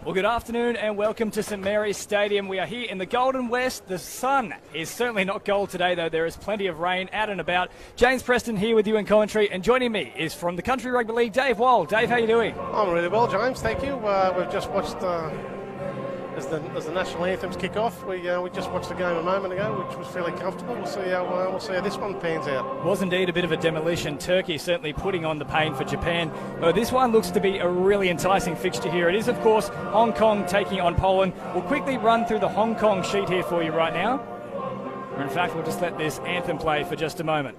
Well, good afternoon and welcome to St Mary's Stadium. We are here in the Golden West. The sun is certainly not gold today, though there is plenty of rain out and about. James Preston here with you in commentary, and joining me is from the Country Rugby League, Dave Wall. Dave, how are you doing? I'm really well, James, thank you. We've just watched, as the national anthems kick off, we just watched the game a moment ago, which was fairly comfortable. We'll see how this one pans out. Was indeed a bit of a demolition. Turkey certainly putting on the pain for Japan. This one looks to be a really enticing fixture here. It is, of course, Hong Kong taking on Poland. We'll quickly run through the Hong Kong sheet here for you right now. Or in fact, we'll just let this anthem play for just a moment.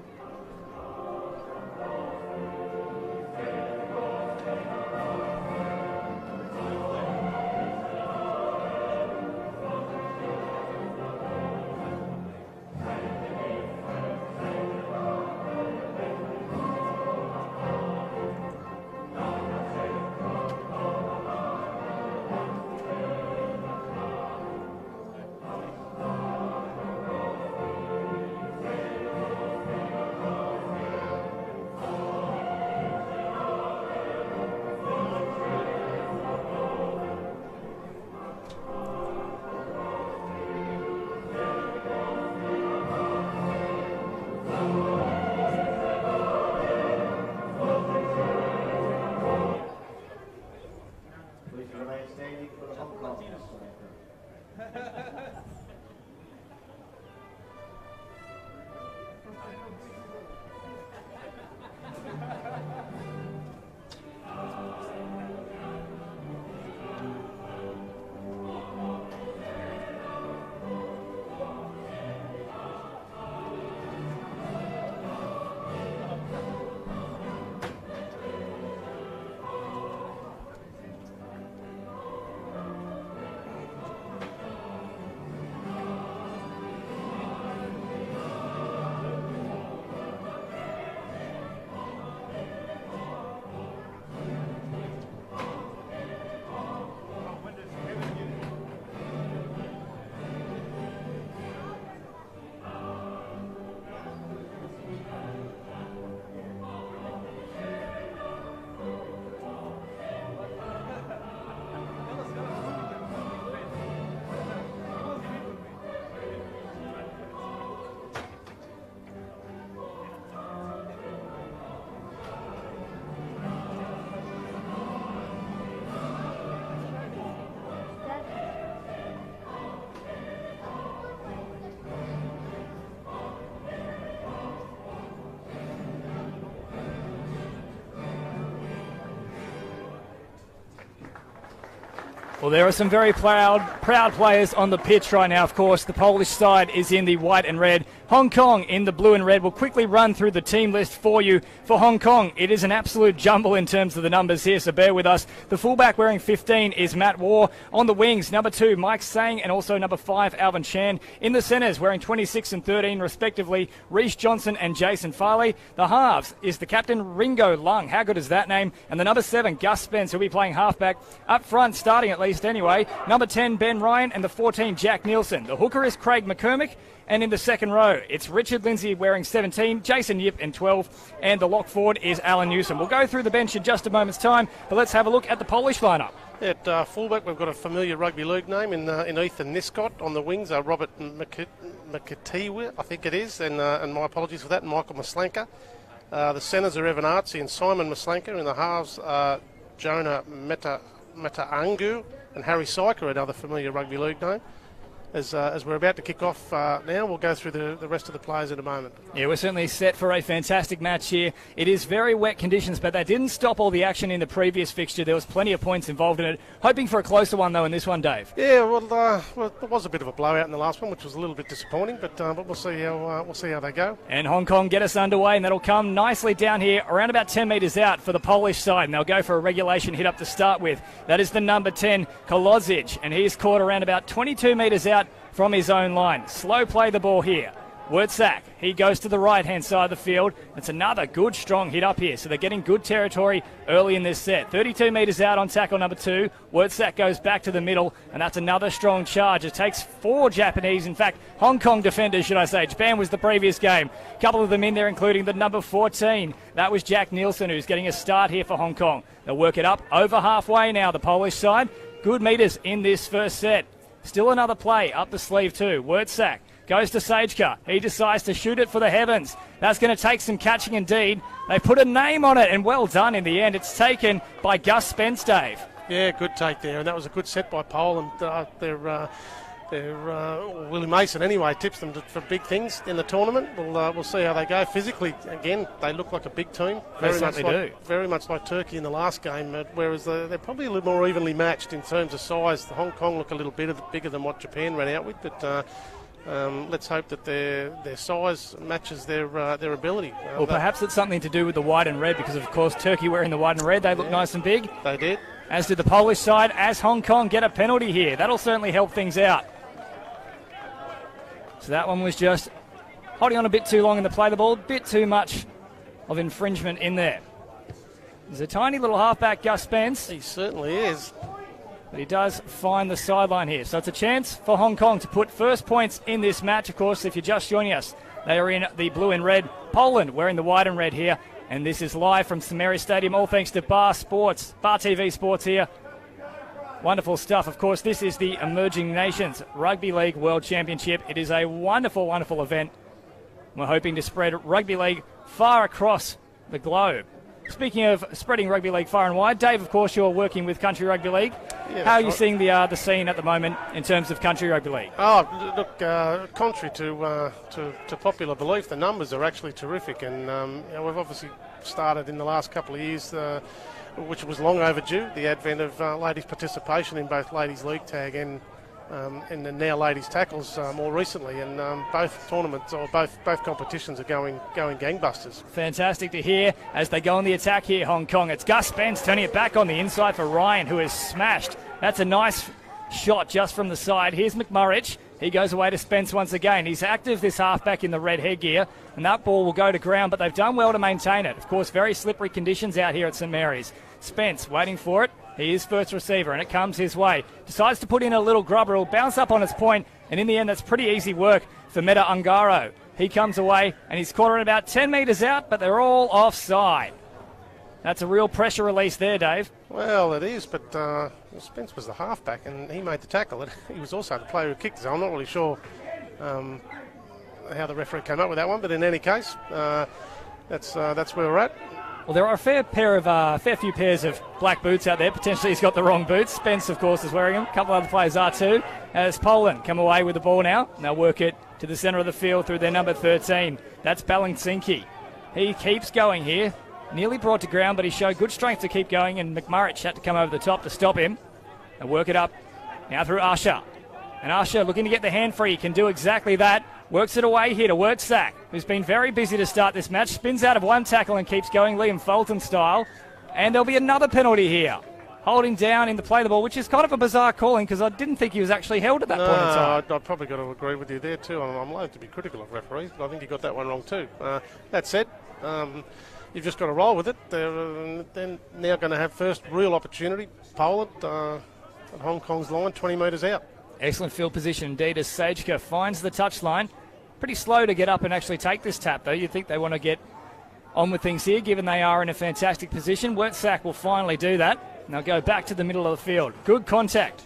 Well, there are some very proud players on the pitch right now, of course. The Polish side is in the white and red. Hong Kong in the blue and red. We'll quickly run through the team list for you. For Hong Kong, it is an absolute jumble in terms of the numbers here, so bear with us. The fullback wearing 15 is Matt Waugh. On the wings, number 2, Mike Sang, and also number 5, Alvin Chan. In the centres, wearing 26 and 13, respectively, Reece Johnson and Jason Farley. The halves is the captain, Ringo Lung. How good is that name? And the number 7, Gus Spence, who'll be playing halfback. Up front, starting at least anyway, number 10, Ben Ryan, and the 14, Jack Nielsen. The hooker is Craig McCormick. And in the second row, it's Richard Lindsay wearing 17, Jason Yip in 12, and the lock forward is Alan Newsom. We'll go through the bench in just a moment's time, but let's have a look at the Polish lineup. At fullback, we've got a familiar rugby league name in Ethan Niscott. On the wings are Robert McAtee, I think it is, and my apologies for that, and Michael Maslanka. The centres are Evan Artsy and Simon Maslanka. In the halves, Jonah Metaangu and Harry Syker, another familiar rugby league name. As we're about to kick off now, we'll go through the rest of the players in a moment. Yeah, we're certainly set for a fantastic match here. It is very wet conditions, but that didn't stop all the action in the previous fixture. There was plenty of points involved in it. Hoping for a closer one, though, in this one, Dave. Yeah, well, it was a bit of a blowout in the last one, which was a little bit disappointing, but we'll see how they go. And Hong Kong get us underway, and that'll come nicely down here, around about 10 metres out for the Polish side, and they'll go for a regulation hit up to start with. That is the number 10, Kolodzic, and he's caught around about 22 metres out from his own line. Slow play the ball here. Wurtzak, he goes to the right-hand side of the field. It's another good, strong hit up here. So they're getting good territory early in this set. 32 metres out on tackle number 2. Wurtzak goes back to the middle, and that's another strong charge. It takes 4 Japanese, in fact, Hong Kong defenders, should I say. Japan was the previous game. A couple of them in there, including the number 14. That was Jack Nielsen, who's getting a start here for Hong Kong. They'll work it up over halfway now, the Polish side. Good meters in this first set. Still another play up the sleeve too. Wurtzak goes to Sajka. He decides to shoot it for the heavens. That's going to take some catching indeed. They put a name on it, and well done in the end. It's taken by Gus Spence, Dave. Yeah, good take there, and that was a good set by Poland. Willie Mason anyway tips them for big things in the tournament. We'll see how they go physically. Again, they look like a big team. Very much like Turkey in the last game, whereas they're probably a little more evenly matched in terms of size. The Hong Kong look a little bit bigger than what Japan ran out with, but let's hope that their size matches their ability. Well, perhaps it's something to do with the white and red, because of course Turkey wearing the white and red, they look nice and big. They did. As did the Polish side, as Hong Kong get a penalty here. That'll certainly help things out. So that one was just holding on a bit too long in the play the ball, a bit too much of infringement in there. There's a tiny little halfback, Gus Spence. He certainly is. But he does find the sideline here. So it's a chance for Hong Kong to put first points in this match. Of course, if you're just joining us, they are in the blue and red. Poland wearing the white and red here. And this is live from St Mary's Stadium, all thanks to Bar TV Sports here. Wonderful stuff. Of course, this is the Emerging Nations Rugby League World Championship. It is a wonderful, wonderful event. We're hoping to spread rugby league far across the globe. Speaking of spreading rugby league far and wide, Dave, of course, you're working with Country Rugby League. Yeah, how are you seeing the scene at the moment in terms of Country Rugby League? Oh, look, contrary to popular belief, the numbers are actually terrific, and we've obviously started in the last couple of years, which was long overdue, the advent of ladies' participation in both ladies' league tag and now ladies' tackles more recently, and both tournaments or both competitions are going gangbusters. Fantastic to hear as they go on the attack here, Hong Kong. It's Gus Spence turning it back on the inside for Ryan, who is smashed. That's a nice shot just from the side. Here's McMurrich. He goes away to Spence once again. He's active, this halfback in the red headgear, and that ball will go to ground, but they've done well to maintain it. Of course, very slippery conditions out here at St Mary's. Spence waiting for it. He is first receiver, and it comes his way. Decides to put in a little grubber. It'll bounce up on its point, and in the end, that's pretty easy work for Meta Ungaro. He comes away, and he's caught it about 10 metres out, but they're all offside. That's a real pressure release there, Dave. Well, it is, but Spence was the halfback, and he made the tackle. He was also the player who kicked it, so I'm not really sure how the referee came up with that one, but in any case, that's where we're at. Well, there are a fair few pairs of black boots out there. Potentially he's got the wrong boots. Spence, of course, is wearing them. A couple of other players are too. As Poland come away with the ball now. And they'll work it to the centre of the field through their number 13. That's Balintsinki. He keeps going here. Nearly brought to ground, but he showed good strength to keep going, and McMurrich had to come over the top to stop him. And work it up now through Usher. And Usher looking to get the hand free. He can do exactly that. Works it away here to Wurtzak, who's been very busy to start this match. Spins out of one tackle and keeps going, Liam Fulton style. And there'll be another penalty here. Holding down in the play the ball, which is kind of a bizarre calling because I didn't think he was actually held at that point in time. I've probably got to agree with you there too. I'm loath to be critical of referees, but I think he got that one wrong too. That said, you've just got to roll with it. They're now going to have first real opportunity. Poland at Hong Kong's line, 20 metres out. Excellent field position indeed as Sajka finds the touchline. Pretty slow to get up and actually take this tap, though. You'd think they want to get on with things here, given they are in a fantastic position. Wurtzak will finally do that. And they'll go back to the middle of the field. Good contact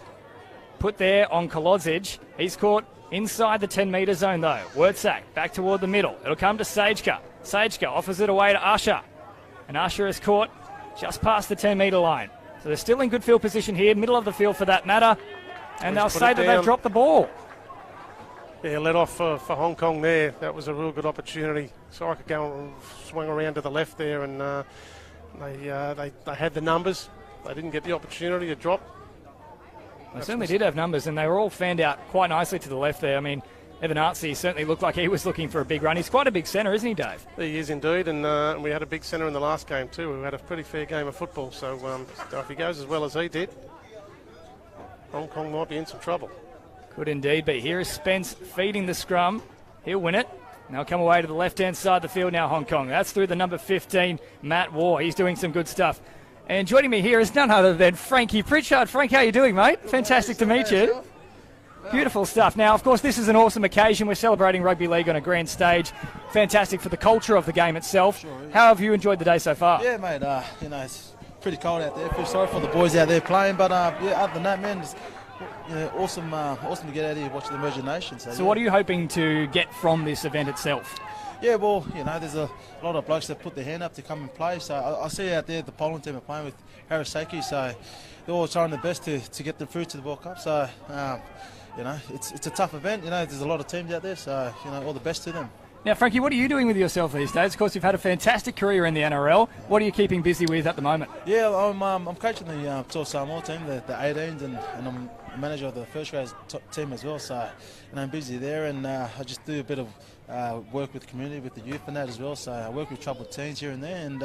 put there on Kolodzic. He's caught inside the 10-metre zone, though. Wurtzak back toward the middle. It'll come to Sajka. Sajka offers it away to Usher. And Usher is caught just past the 10-metre line. So they're still in good field position here, middle of the field for that matter. And they'll say that they've dropped the ball. Yeah, let off for Hong Kong there. That was a real good opportunity. So I could go and swing around to the left there, and they had the numbers. They didn't get the opportunity to drop. They certainly did have numbers, and they were all fanned out quite nicely to the left there. I mean, Evan Artsey certainly looked like he was looking for a big run. He's quite a big centre, isn't he, Dave? He is indeed, and we had a big centre in the last game too. We had a pretty fair game of football, so if he goes as well as he did, Hong Kong might be in some trouble. Could indeed be. Here is Spence feeding the scrum. He'll win it. And they'll come away to the left-hand side of the field now, Hong Kong. That's through the number 15, Matt Waugh. He's doing some good stuff. And joining me here is none other than Frankie Pritchard. Frank, how are you doing, mate? Fantastic to meet you. Beautiful stuff. Now, of course, this is an awesome occasion. We're celebrating rugby league on a grand stage. Fantastic for the culture of the game itself. Sure, yeah. How have you enjoyed the day so far? Yeah, mate. pretty cold out there. Feel sorry for the boys out there playing, but yeah, other than that, man, it's awesome to get out here watching the Merger Nation. So what are you hoping to get from this event itself? Yeah, well, there's a lot of blokes that put their hand up to come and play. So I see out there the Poland team are playing with Harrisaki, so they're all trying their best to get them through to the World Cup. So, it's a tough event. There's a lot of teams out there, so, all the best to them. Now, Frankie, what are you doing with yourself these days? Of course, you've had a fantastic career in the NRL. What are you keeping busy with at the moment? Yeah, I'm coaching the Tour Samoa team, the 18s, and I'm manager of the first grade team as well. So, I'm busy there, and I just do a bit of work with the community, with the youth and that as well. So I work with troubled teens here and there, and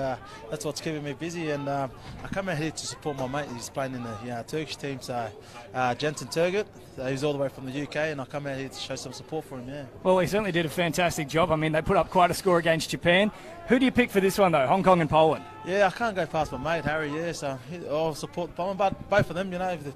that's what's keeping me busy. And I come out here to support my mate. He's playing in the Turkish team, so Jensen Turgut. He's all the way from the UK, and I come out here to show some support for him. Yeah. Well, he certainly did a fantastic job. I mean, they put up quite a score against Japan. Who do you pick for this one, though? Hong Kong and Poland? Yeah, I can't go past my mate Harry. Yeah, so I'll support Poland, but both of them, if they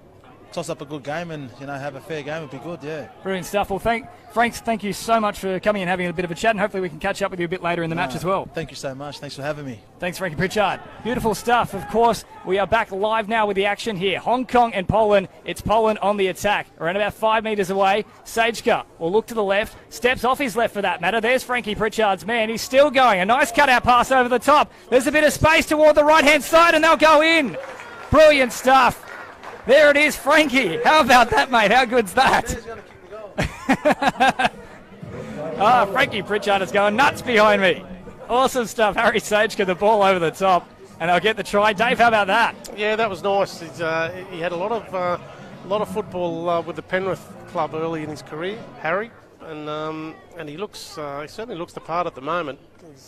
toss up a good game and have a fair game, would be good. Yeah. Brilliant stuff. Well, thank you so much for coming and having a bit of a chat, and hopefully we can catch up with you a bit later in the match as well. Thank you so much. Thanks for having me. Thanks, Frankie Pritchard. Beautiful stuff. Of course, we are back live now with the action here. Hong Kong and Poland. It's Poland on the attack. Around about 5 metres away. Sajka will look to the left. Steps off his left for that matter. There's Frankie Pritchard's man. He's still going. A nice cutout pass over the top. There's a bit of space toward the right-hand side, and they'll go in. Brilliant stuff. There it is, Frankie. How about that, mate? How good's that? Frankie Pritchard is going nuts behind me. Awesome stuff. Harry Sajka, the ball over the top, and I'll get the try. Dave, how about that? Yeah, that was nice. He had a lot of football with the Penrith club early in his career, Harry, and he certainly looks the part at the moment.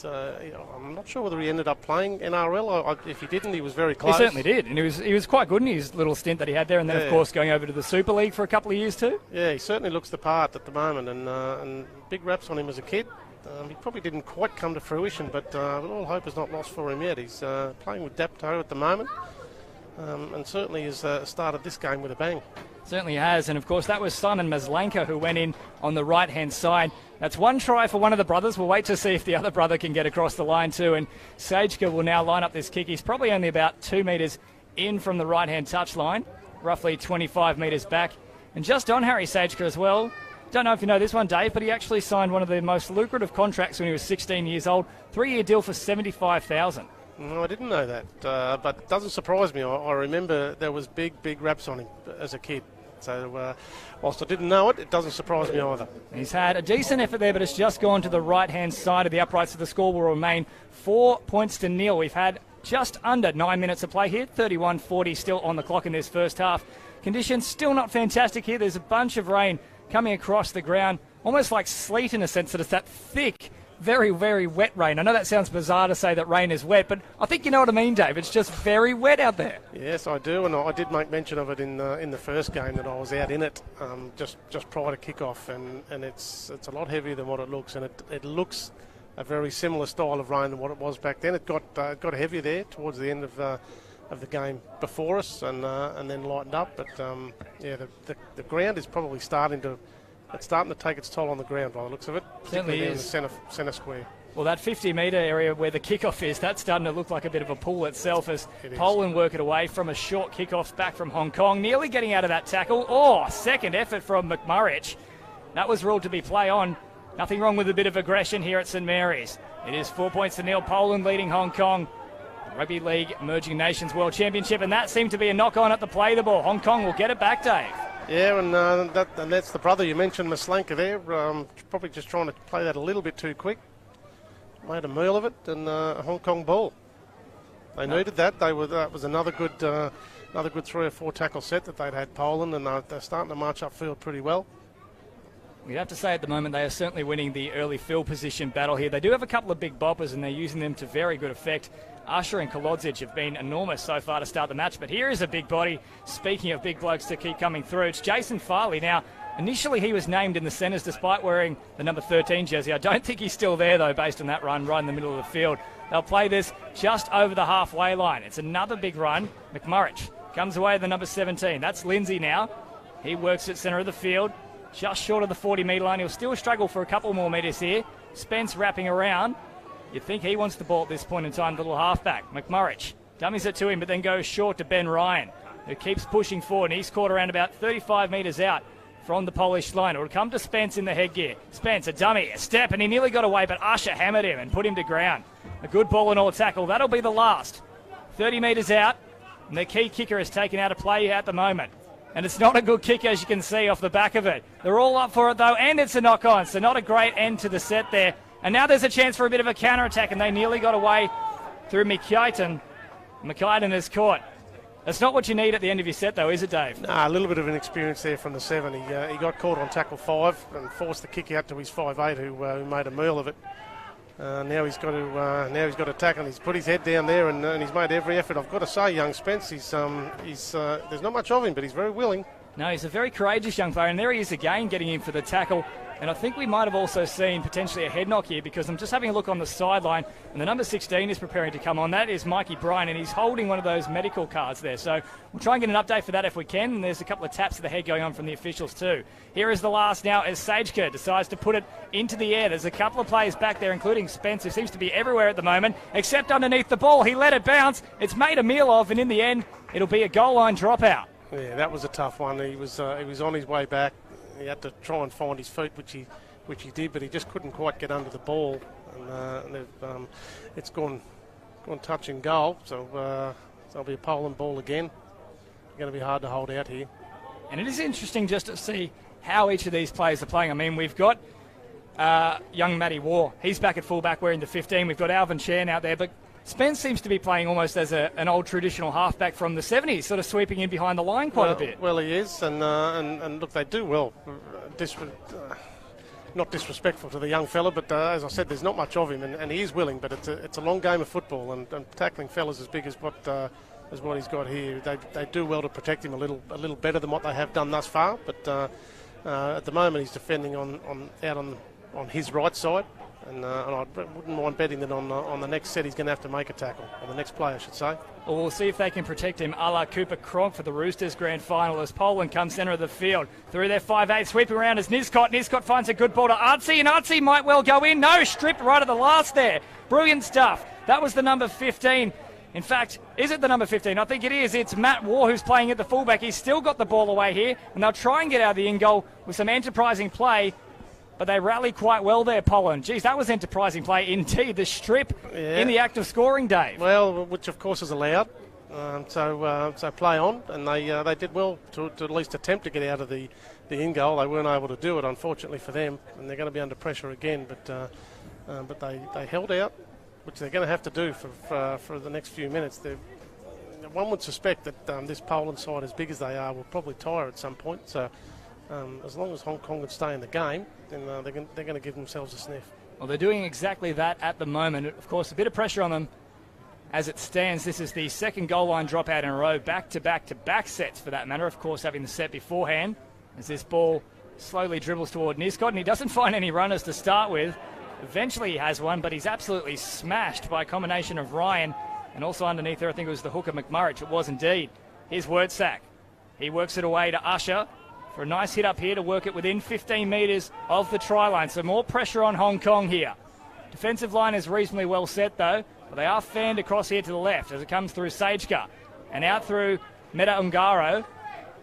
I'm not sure whether he ended up playing NRL. If he didn't, he was very close. He certainly did, and he was quite good in his little stint that he had there, and then of course going over to the Super League for a couple of years too. Yeah, he certainly looks the part at the moment, and big raps on him as a kid. He probably didn't quite come to fruition, but all hope is not lost for him yet. He's playing with Dapto at the moment, and certainly has started this game with a bang. Certainly has, and of course that was Simon Maslanka who went in on the right-hand side. That's one try for one of the brothers. We'll wait to see if the other brother can get across the line too, and Sajka will now line up this kick. He's probably only about 2 metres in from the right-hand touchline, roughly 25 metres back, and just on Harry Sajka as well. Don't know if you know this one, Dave, but he actually signed one of the most lucrative contracts when he was 16 years old, 3-year deal for $75,000. No, I didn't know that, but it doesn't surprise me. I remember there was big raps on him as a kid. So whilst I didn't know it, it doesn't surprise me either. He's had a decent effort there, but it's just gone to the right-hand side of the uprights, so the score will remain 4-0. We've had just under 9 minutes of play here, 31:40 still on the clock in this first half. Conditions still not fantastic here. There's a bunch of rain coming across the ground, almost like sleet in a sense that it's that thick, very, very wet rain. I know that sounds bizarre to say that rain is wet, but I think you know what I mean, Dave. It's just very wet out there. Yes, I do, and I did make mention of it in the first game that I was out in it just prior to kick-off, and it's a lot heavier than what it looks, and it looks a very similar style of rain than what it was back then. It got heavier there towards the end of the game before us, and then lightened up. But the ground is probably starting to take its toll on the ground by the looks of it. Certainly is. In the centre square. Well, that 50-metre area where the kickoff is, that's starting to look like a bit of a pool itself as Poland work it away from a short kickoff back from Hong Kong, nearly getting out of that tackle. Oh, second effort from McMurrich. That was ruled to be play on. Nothing wrong with a bit of aggression here at St Mary's. It is 4-0. Poland leading Hong Kong. Rugby League Emerging Nations World Championship, and that seemed to be a knock-on at the play the ball. Hong Kong will get it back, Dave. Yeah, and that's the brother you mentioned, Maslanka there. Probably just trying to play that a little bit too quick. Made a meal of it, and a Hong Kong ball. They needed that. That was another good 3 or 4 tackle set that they'd had Poland, and they're starting to march upfield pretty well. We'd have to say at the moment they are certainly winning the early field position battle here. They do have a couple of big boppers, and they're using them to very good effect. Usher and Kolodzic have been enormous so far to start the match, but here is a big body. Speaking of big blokes to keep coming through, it's Jason Farley. Now, initially he was named in the centres despite wearing the number 13 jersey. I don't think he's still there, though, based on that run right in the middle of the field. They'll play this just over the halfway line. It's another big run. McMurrich comes away with the number 17. That's Lindsay now. He works at centre of the field, just short of the 40-metre line. He'll still struggle for a couple more metres here. Spence wrapping around. You'd think he wants the ball at this point in time, the little halfback. McMurrich Dummies it to him, but then goes short to Ben Ryan, who keeps pushing forward, and he's caught around about 35 metres out from the Polish line. It will come to Spence in the headgear. Spence, a dummy, a step, and he nearly got away, but Usher hammered him and put him to ground. A good ball and all tackle. That'll be the last. 30 metres out, and the key kicker is taken out of play at the moment. And it's not a good kick, as you can see off the back of it. They're all up for it, though, and it's a knock-on, so not a great end to the set there. And now there's a chance for a bit of a counter-attack, and they nearly got away through McKeighton. McKeighton is caught. That's not what you need at the end of your set, though, is it, Dave? Nah, a little bit of an experience there from the 7. He got caught on tackle 5 and forced the kick out to his 5'8", who made a meal of it. Now he's got to tackle. He's put his head down there, and he's made every effort. I've got to say, young Spence, there's not much of him, but he's very willing. No, he's a very courageous young player, and there he is again getting in for the tackle. And I think we might have also seen potentially a head knock here, because I'm just having a look on the sideline, and the number 16 is preparing to come on. That is Mikey Bryan, and he's holding one of those medical cards there. So we'll try and get an update for that if we can. And there's a couple of taps to the head going on from the officials too. Here is the last now as Sajka decides to put it into the air. There's a couple of players back there, including Spence, who seems to be everywhere at the moment, except underneath the ball. He let it bounce. It's made a meal of, and in the end, it'll be a goal line dropout. Yeah, that was a tough one. He was on his way back. He had to try and find his feet, which he did, but he just couldn't quite get under the ball. And it's gone touch and goal. So it'll be a Poland ball again. Going to be hard to hold out here. And it is interesting just to see how each of these players are playing. I mean, we've got young Matty Waugh. He's back at fullback wearing the 15. We've got Alvin Chan out there, but Spence seems to be playing almost as an old traditional halfback from the 70s, sort of sweeping in behind the line quite a bit. Well, he is, and look, they do well. Not disrespectful to the young fella, but as I said, there's not much of him, and he is willing. But it's a long game of football, and tackling fellas as big as what he's got here, they do well to protect him a little better than what they have done thus far. But at the moment, he's defending on his right side. And I wouldn't mind betting that on the next set he's going to have to make a tackle, or the next play I should say. Well, we'll see if they can protect him a la Cooper Cronk for the Roosters grand final as Poland comes centre of the field. Through their 5'8", sweeping around as Niscott finds a good ball to Artsy, and Artsy might well go in. No, stripped right at the last there. Brilliant stuff. That was the number 15. In fact, is it the number 15? I think it is. It's Matt Waugh who's playing at the fullback. He's still got the ball away here, and they'll try and get out of the in-goal with some enterprising play. But they rally quite well there, Poland. Geez, that was enterprising play indeed. The strip in the act of scoring, Dave. Well, which of course is allowed. So play on, and they did well to at least attempt to get out of the in goal. They weren't able to do it, unfortunately for them, and they're going to be under pressure again. But they held out, which they're going to have to do for the next few minutes. One would suspect that this Poland side, as big as they are, will probably tire at some point. So. As long as Hong Kong would stay in the game, then they're going to give themselves a sniff. Well, they're doing exactly that at the moment. Of course, a bit of pressure on them as it stands. This is the second goal line dropout in a row, back-to-back-to-back sets for that matter. Of course, having the set beforehand as this ball slowly dribbles toward Niscott, and he doesn't find any runners to start with. Eventually he has one, but he's absolutely smashed by a combination of Ryan and also underneath there, I think it was the hooker McMurrich. It was indeed. Here's Wurtzak. He works it away to Usher for a nice hit up here to work it within 15 metres of the try line. So more pressure on Hong Kong here. Defensive line is reasonably well set though, but they are fanned across here to the left as it comes through Sajka and out through Meta Ungaro,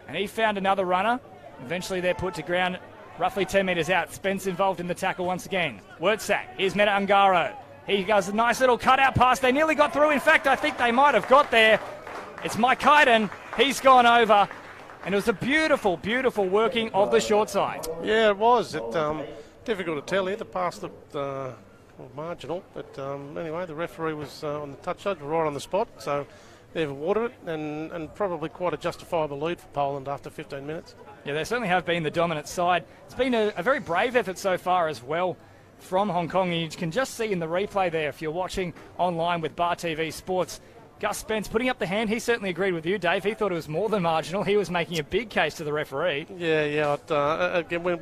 and he found another runner. Eventually they're put to ground roughly 10 metres out. Spence involved in the tackle once again. Wurtzak, here's Meta Ungaro. He does a nice little cutout pass. They nearly got through. In fact, I think they might have got there. It's Mike Hayden. He's gone over. And it was a beautiful, beautiful working of the short side. Yeah, it was. Difficult to tell here. The pass looked marginal. But anyway, the referee was on the touch judge, right on the spot. So they've awarded it, and probably quite a justifiable lead for Poland after 15 minutes. Yeah, they certainly have been the dominant side. It's been a very brave effort so far as well from Hong Kong. And you can just see in the replay there, if you're watching online with Bar TV Sports, Gus Spence putting up the hand. He certainly agreed with you, Dave. He thought it was more than marginal. He was making a big case to the referee. Yeah. Again, we're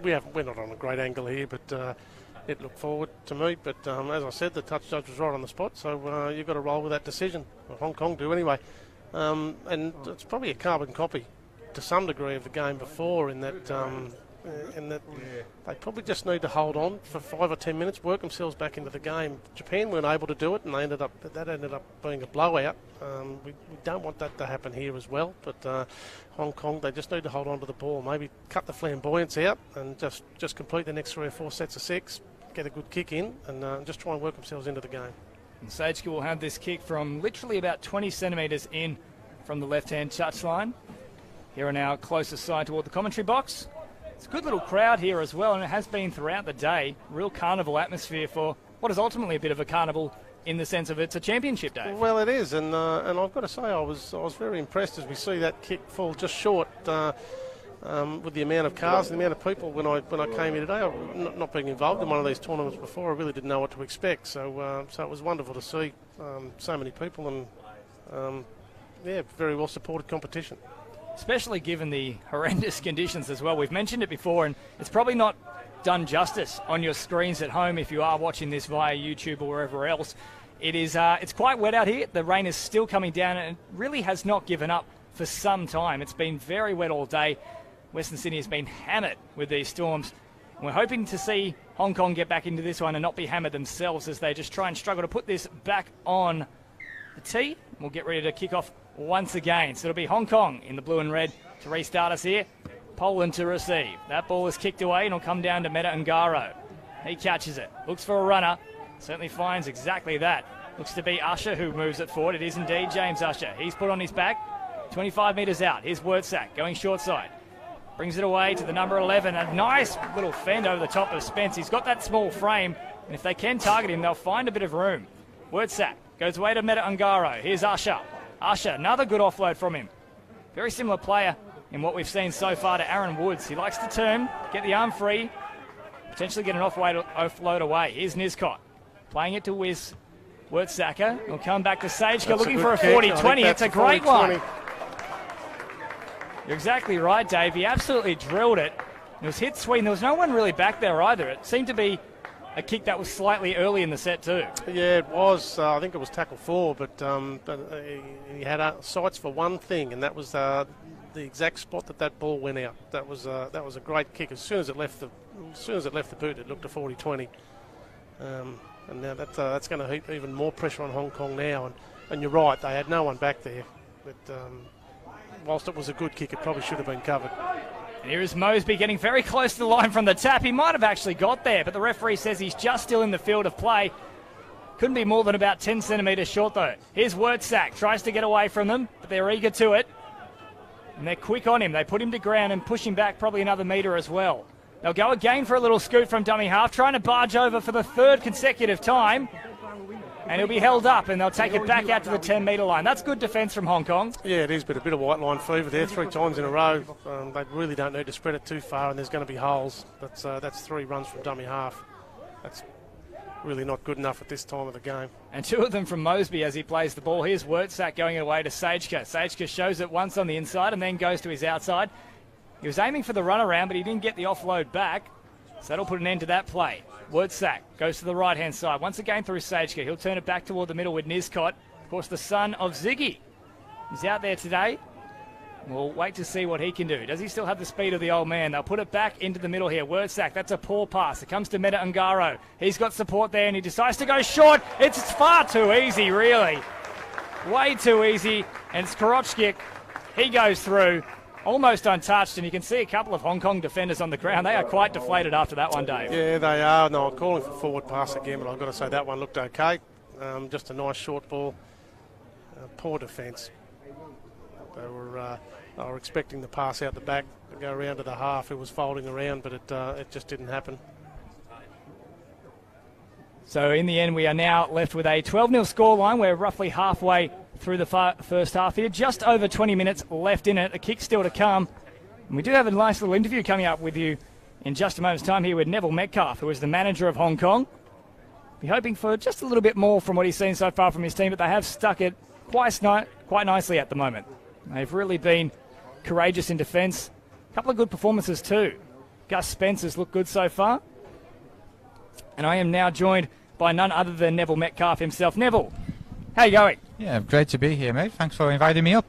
not on a great angle here, but it looked forward to me. But as I said, the touch judge was right on the spot, so you've got to roll with that decision. Well, Hong Kong do anyway. And it's probably a carbon copy to some degree of the game before, in that and that they probably just need to hold on for 5 or 10 minutes, work themselves back into the game. Japan weren't able to do it, and that ended up being a blowout. We don't want that to happen here as well, but Hong Kong, they just need to hold on to the ball, maybe cut the flamboyance out and just complete the next 3 or 4 sets of 6, get a good kick in, and just try and work themselves into the game. And Sageka will have this kick from literally about 20 centimetres in from the left-hand touchline. Here on our closest side toward the commentary box. It's a good little crowd here as well, and it has been throughout the day. Real carnival atmosphere for what is ultimately a bit of a carnival in the sense of it's a championship day. Well, it is, and I've got to say I was very impressed as we see that kick fall just short with the amount of cars and the amount of people when I came here today. Not being involved in one of these tournaments before, I really didn't know what to expect. So it was wonderful to see so many people and very well supported competition. Especially given the horrendous conditions as well. We've mentioned it before, and it's probably not done justice on your screens at home if you are watching this via YouTube or wherever else. It's quite wet out here. The rain is still coming down, and it really has not given up for some time. It's been very wet all day. Western Sydney has been hammered with these storms. We're hoping to see Hong Kong get back into this one and not be hammered themselves as they just try and struggle to put this back on the tee. We'll get ready to kick off once again. So it'll be Hong Kong in the blue and red to restart us here. Poland to receive. That ball is kicked away and it'll come down to Meta Ngaro. He catches it. Looks for a runner. Certainly finds exactly that. Looks to be Usher who moves it forward. It is indeed James Usher. He's put on his back. 25 metres out. Here's Wurtzak going short side. Brings it away to the number 11. A nice little fend over the top of Spence. He's got that small frame, and if they can target him, they'll find a bit of room. Wurtzak goes away to Meta Ngaro. Here's Usher. Usher, another good offload from him. Very similar player in what we've seen so far to Aaron Woods. He likes to turn, get the arm free, potentially get an offload away. Here's Niscott playing it to Wurtzak. He'll come back to Sageka looking for a 40-20. It's a great one. You're exactly right, Dave. He absolutely drilled it. It was hit sweet, and there was no one really back there either. It seemed to be a kick that was slightly early in the set too. Yeah, it was. I think it was tackle 4, but he had sights for one thing, and that was the exact spot that ball went out. That was a great kick. As soon as it left the boot, it looked a 40-20. And now that's going to heap even more pressure on Hong Kong now. And you're right, they had no one back there. But whilst it was a good kick, it probably should have been covered. And here is Moseby getting very close to the line from the tap. He might have actually got there, but the referee says he's just still in the field of play. Couldn't be more than about 10 centimetres short, though. Here's Wurtzak. Tries to get away from them, but they're eager to it. And they're quick on him. They put him to ground and push him back probably another metre as well. They'll go again for a little scoot from dummy half, trying to barge over for the 3rd consecutive time. And he'll be held up, and they'll take it back out to the 10-metre line. That's good defence from Hong Kong. Yeah, it is, but a bit of white line fever there 3 times in a row. They really don't need to spread it too far, and there's going to be holes. That's 3 runs from dummy half. That's really not good enough at this time of the game. And 2 of them from Moseby as he plays the ball. Here's Wurtzak going away to Sageka. Sageka shows it once on the inside and then goes to his outside. He was aiming for the runaround, but he didn't get the offload back. So that'll put an end to that play. Wurtzak goes to the right-hand side. Once again through Sageka. He'll turn it back toward the middle with Niscott. Of course, the son of Ziggy. He's out there today. We'll wait to see what he can do. Does he still have the speed of the old man? They'll put it back into the middle here. Wurtzak, that's a poor pass. It comes to Meta Ngaro. He's got support there, and he decides to go short. It's far too easy, really. Way too easy. And it's Korochkic. He goes through. Almost untouched, and you can see a couple of Hong Kong defenders on the ground. They are quite deflated after that one, Dave. Yeah, they are. No, I'm calling for forward pass again, but I've got to say that one looked okay. Just a nice short ball. Poor defence. They were expecting the pass out the back to go around to the half. It was folding around, but it just didn't happen. So in the end, we are now left with a 12-0 scoreline. We're roughly halfway through the first half here. Just over 20 minutes left in it. A kick still to come. And we do have a nice little interview coming up with you in just a moment's time here with Neville Metcalf, who is the manager of Hong Kong. Be hoping for just a little bit more from what he's seen so far from his team, but they have stuck it quite nicely at the moment. They've really been courageous in defence. A couple of good performances too. Gus Spencer's looked good so far. And I am now joined by none other than Neville Metcalf himself. Neville, how you going? Yeah, great to be here, mate. Thanks for inviting me up.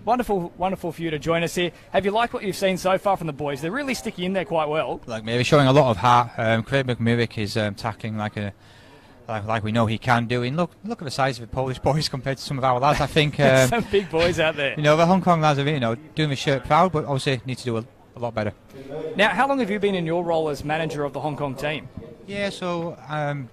Wonderful, wonderful for you to join us here. Have you liked what you've seen so far from the boys? They're really sticking in there quite well. Like maybe showing a lot of heart. Craig McMurrick is tackling like we know he can do. And look at the size of the Polish boys compared to some of our lads. I think some big boys out there. The Hong Kong lads are doing the shirt proud, but obviously need to do a lot better. Now, how long have you been in your role as manager of the Hong Kong team? Yeah, so I'm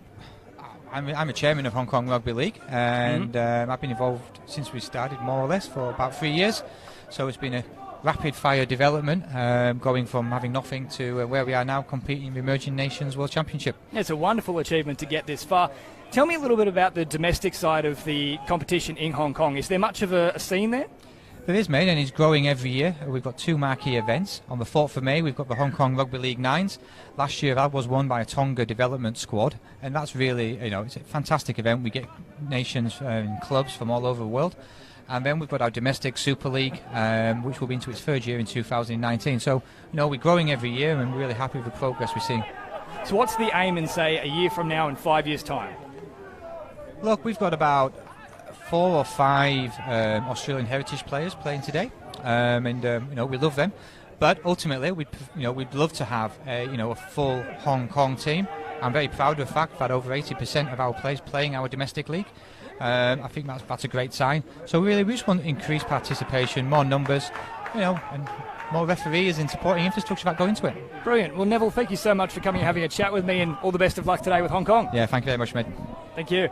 a chairman of Hong Kong Rugby League, and I've been involved since we started, more or less, for about 3 years. So it's been a rapid-fire development, going from having nothing to where we are now, competing in the Emerging Nations World Championship. It's a wonderful achievement to get this far. Tell me a little bit about the domestic side of the competition in Hong Kong. Is there much of a scene there? There is, mate, and it's growing every year. We've got 2 marquee events. On the 4th of May, we've got the Hong Kong Rugby League Nines. Last year, that was won by a Tonga development squad, and that's really, it's a fantastic event. We get nations and clubs from all over the world. And then we've got our domestic Super League, which will be into its 3rd year in 2019. So, we're growing every year, and we're really happy with the progress we're seeing. So what's the aim in, say, a year from now and 5 years' time? Look, we've got about 4 or 5 Australian heritage players playing today, and we love them. But ultimately, we'd love to have a full Hong Kong team. I'm very proud of the fact that over 80% of our players playing our domestic league. I think that's a great sign. So really, we just want increased participation, more numbers, and more referees and supporting infrastructure that go into it. Brilliant. Well, Neville, thank you so much for coming and having a chat with me, and all the best of luck today with Hong Kong. Yeah, thank you very much, mate. Thank you.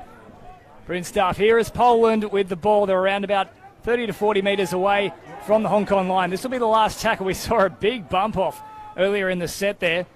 Brilliant stuff. Here is Poland with the ball. They're around about 30 to 40 metres away from the Hong Kong line. This will be the last tackle. We saw a big bump off earlier in the set there.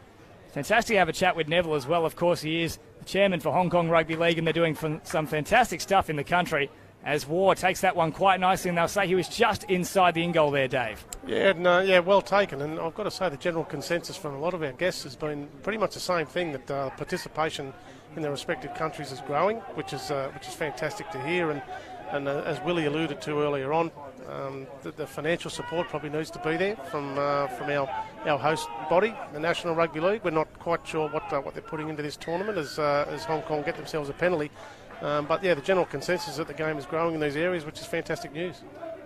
Fantastic to have a chat with Neville as well. Of course, he is the chairman for Hong Kong Rugby League, and they're doing some fantastic stuff in the country. As War takes that one quite nicely, and they'll say he was just inside the in-goal there, Dave. Yeah, well taken. And I've got to say the general consensus from a lot of our guests has been pretty much the same thing, that participation in their respective countries is growing, which is fantastic to hear. And as Willie alluded to earlier on, the financial support probably needs to be there from our host body, the National Rugby League. We're not quite sure what they're putting into this tournament as Hong Kong get themselves a penalty. But yeah, the general consensus is that the game is growing in these areas, which is fantastic news.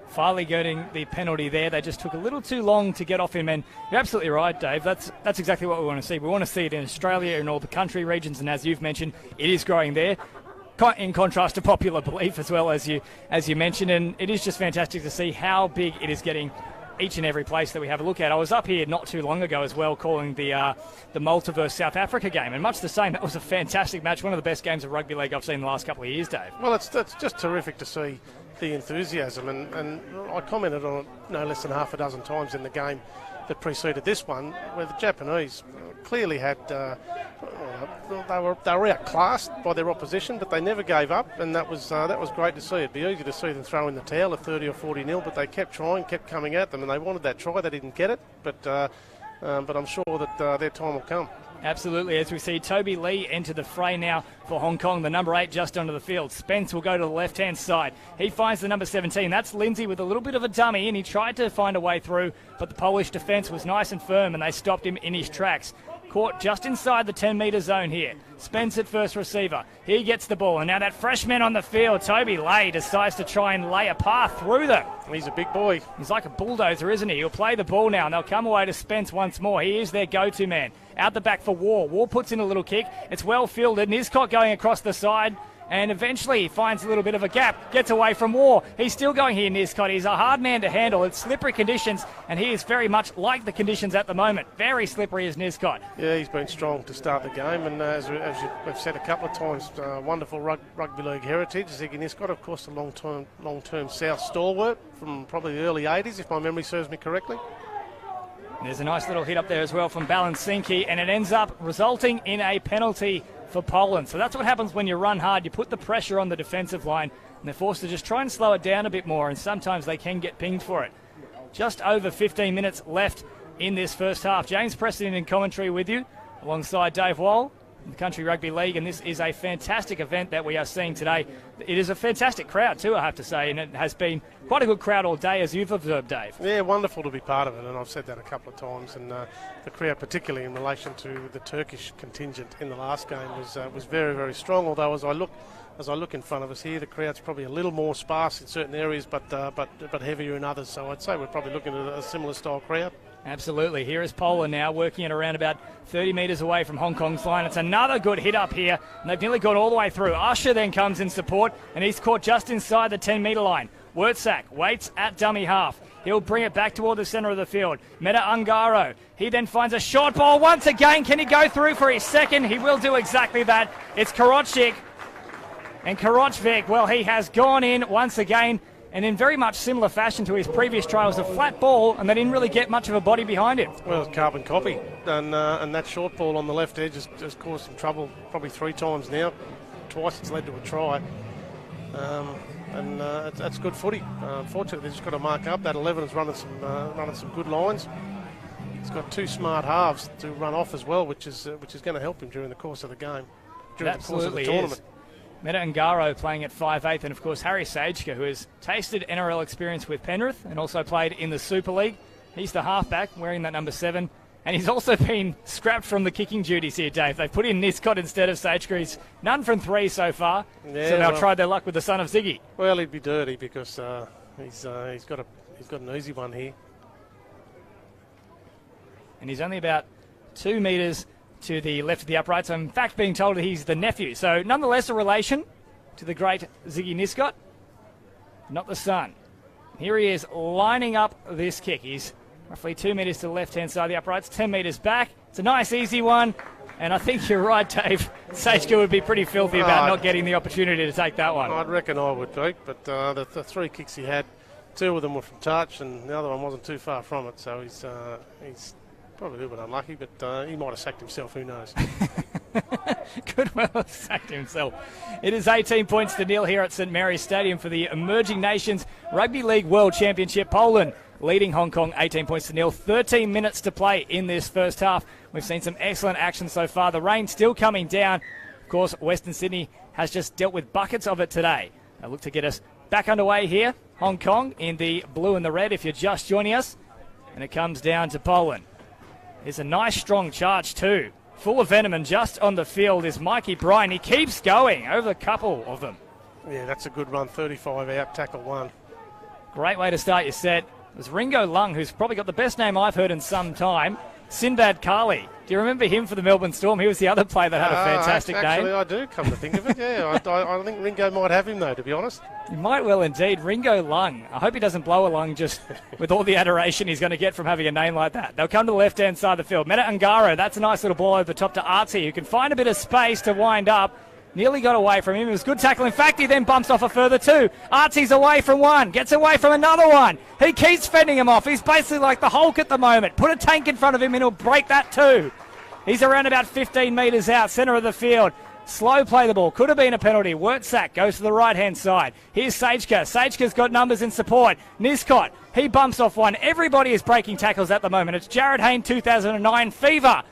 Finally getting the penalty there. They just took a little too long to get off him, and you're absolutely right, Dave. That's exactly what we want to see. We want to see it in Australia, in all the country regions, and as you've mentioned, it is growing there, in contrast to popular belief as well, as you mentioned, and it is just fantastic to see how big it is getting each and every place that we have a look at. I was up here not too long ago as well, calling the Malta versus South Africa game, and much the same. That was a fantastic match, one of the best games of rugby league I've seen in the last couple of years, Dave. Well, it's just terrific to see the enthusiasm, and I commented on it no less than half a dozen times in the game that preceded this one, where the Japanese clearly had they were outclassed by their opposition, but they never gave up, and that was great to see. It'd be easy to see them throw in the towel at 30 or 40-0, but they kept trying, kept coming at them, and they wanted that try. They didn't get it, but I'm sure that their time will come. Absolutely, as we see Toby Lee enter the fray now for Hong Kong, the number 8 just onto the field. Spence will go to the left-hand side. He finds the number 17. That's Lindsay with a little bit of a dummy, and he tried to find a way through, but the Polish defence was nice and firm, and they stopped him in his tracks. Caught just inside the 10-metre zone here. Spence at first receiver. He gets the ball, and now that freshman on the field, Toby Lay, decides to try and lay a path through them. He's a big boy. He's like a bulldozer, isn't he? He'll play the ball now, and they'll come away to Spence once more. He is their go-to man. Out the back for War. War puts in a little kick. It's well fielded. Niscott going across the side. And eventually he finds a little bit of a gap, gets away from War. He's still going here, Niscott. He's a hard man to handle. It's slippery conditions, and he is very much like the conditions at the moment. Very slippery is Niscott. Yeah, he's been strong to start the game, and as we've said a couple of times, wonderful rugby league heritage. Ziggy Niscott, of course, a long-term South stalwart from probably the early 80s, if my memory serves me correctly. There's a nice little hit up there as well from Balansinki, and it ends up resulting in a penalty for Poland. So that's what happens when you run hard. You put the pressure on the defensive line, and they're forced to just try and slow it down a bit more, and sometimes they can get pinged for it. Just over 15 minutes left in this first half. James Preston in commentary with you, alongside Dave Wall, the Country Rugby League, and this is a fantastic event that we are seeing today. It is a fantastic crowd too, I have to say, and it has been quite a good crowd all day, as you've observed, Dave. Yeah, wonderful to be part of it, and I've said that a couple of times, and the crowd, particularly in relation to the Turkish contingent in the last game, was very, very strong, although as I look as I look in front of us here, the crowd's probably a little more sparse in certain areas, but heavier in others. So I'd say we're probably looking at a similar style crowd. Absolutely. Here is Poland now working it around about 30 metres away from Hong Kong's line. It's another good hit up here, and they've nearly gone all the way through. Usher then comes in support, and he's caught just inside the 10-metre line. Wurtzak waits at dummy half. He'll bring it back toward the centre of the field. Meta Ungaro. He then finds a short ball once again. Can he go through for his second? He will do exactly that. It's Karotchik. And Karotchvik, well, he has gone in once again, and in very much similar fashion to his previous try. It was a flat ball, and they didn't really get much of a body behind him. Well, it's carbon copy, and that short ball on the left edge has caused some trouble probably 3 times now. Twice it's led to a try. That's good footy. Unfortunately, they've just got to mark up. That 11 is running some good lines. He's got 2 smart halves to run off as well, which is going to help him during the course of the game, during the course of the tournament. Meta Ungaro playing at 5'8", and of course Harry Sajka, who has tasted NRL experience with Penrith and also played in the Super League. He's the halfback wearing that number 7. And he's also been scrapped from the kicking duties here, Dave. They put in Niscott instead of Sajka. He's none from 3 so far. Yeah, so they'll try their luck with the son of Ziggy. Well, he'd be dirty because he's got an easy one here. And he's only about 2 metres to the left of the upright. So in fact, being told that he's the nephew. So nonetheless, a relation to the great Ziggy Niscott, not the son. Here he is lining up this kick. He's roughly 2 metres to the left-hand side of the uprights, 10 metres back. It's a nice, easy one. And I think you're right, Dave. Sajka would be pretty filthy about not getting the opportunity to take that one. I'd reckon I would, Pete. But the 3 kicks he had, 2 of them were from touch, and the other one wasn't too far from it. So he's probably a little bit unlucky, but he might have sacked himself. Who knows? Could well have sacked himself. It is 18 points to nil here at St Mary's Stadium for the Emerging Nations Rugby League World Championship. Poland leading Hong Kong 18 points to nil. 13 minutes to play in this first half. We've seen some excellent action so far. The rain still coming down. Of course, Western Sydney has just dealt with buckets of it today. They look to get us back underway here. Hong Kong in the blue and the red if you're just joining us. And it comes down to Poland. It's a nice strong charge too. Full of venom, and just on the field is Mikey Bryan. He keeps going over a couple of them. Yeah, that's a good run. 35 out, tackle 1. Great way to start your set. It was Ringo Lung, who's probably got the best name I've heard in some time. Sinbad Kali. Do you remember him for the Melbourne Storm? He was the other player that had a fantastic name. Actually, I do, come to think of it. Yeah, I think Ringo might have him, though, to be honest. He might well indeed. Ringo Lung. I hope he doesn't blow a lung just with all the adoration he's going to get from having a name like that. They'll come to the left-hand side of the field. Meta Ungaro, that's a nice little ball over the top to Artsy, who can find a bit of space to wind up. Nearly got away from him. It was good tackle. In fact, he then bumps off a further 2. Artsy's away from 1. Gets away from another one. He keeps fending him off. He's basically like the Hulk at the moment. Put a tank in front of him and he'll break that too. He's around about 15 metres out, centre of the field. Slow play the ball. Could have been a penalty. Wurtzak goes to the right-hand side. Here's Sajka. Sajka's got numbers in support. Niscott, he bumps off one. Everybody is breaking tackles at the moment. It's Jared Hayne 2009 fever.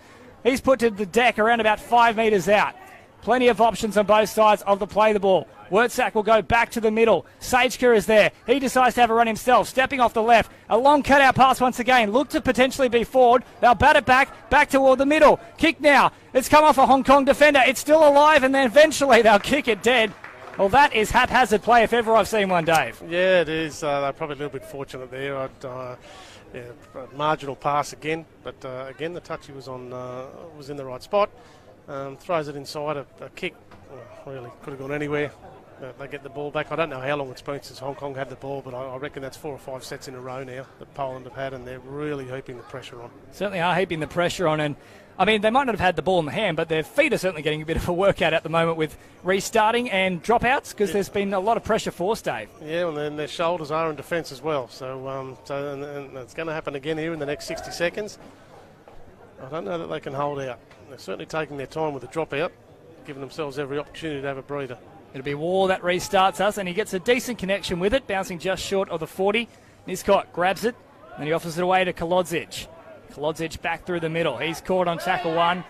He's put to the deck around about 5 metres out. Plenty of options on both sides of the play the ball. Wurtzak will go back to the middle. Sajka is there. He decides to have a run himself. Stepping off the left. A long cutout pass once again. Look to potentially be forward. They'll bat it back toward the middle. Kick now. It's come off a Hong Kong defender. It's still alive, and then eventually they'll kick it dead. Well, that is haphazard play if ever I've seen one, Dave. Yeah, it is. They're probably a little bit fortunate there. Marginal pass again, but again the touchy was in the right spot. Throws it inside a kick. Really could have gone anywhere. They get the ball back. I don't know how long it's been since Hong Kong had the ball, but I reckon that's 4 or 5 sets in a row now that Poland have had, and they're really heaping the pressure on. Certainly are heaping the pressure on, and I mean, they might not have had the ball in the hand, but their feet are certainly getting a bit of a workout at the moment with restarting and dropouts, because there's been a lot of pressure forced, Dave. Yeah, and then their shoulders are in defence as well. So and it's going to happen again here in the next 60 seconds. I don't know that they can hold out. They're certainly taking their time with the dropout, giving themselves every opportunity to have a breather. It'll be War that restarts us, and he gets a decent connection with it, bouncing just short of the 40. Niscott grabs it, and he offers it away to Kolodzic. Kolodzic back through the middle. He's caught on tackle 1,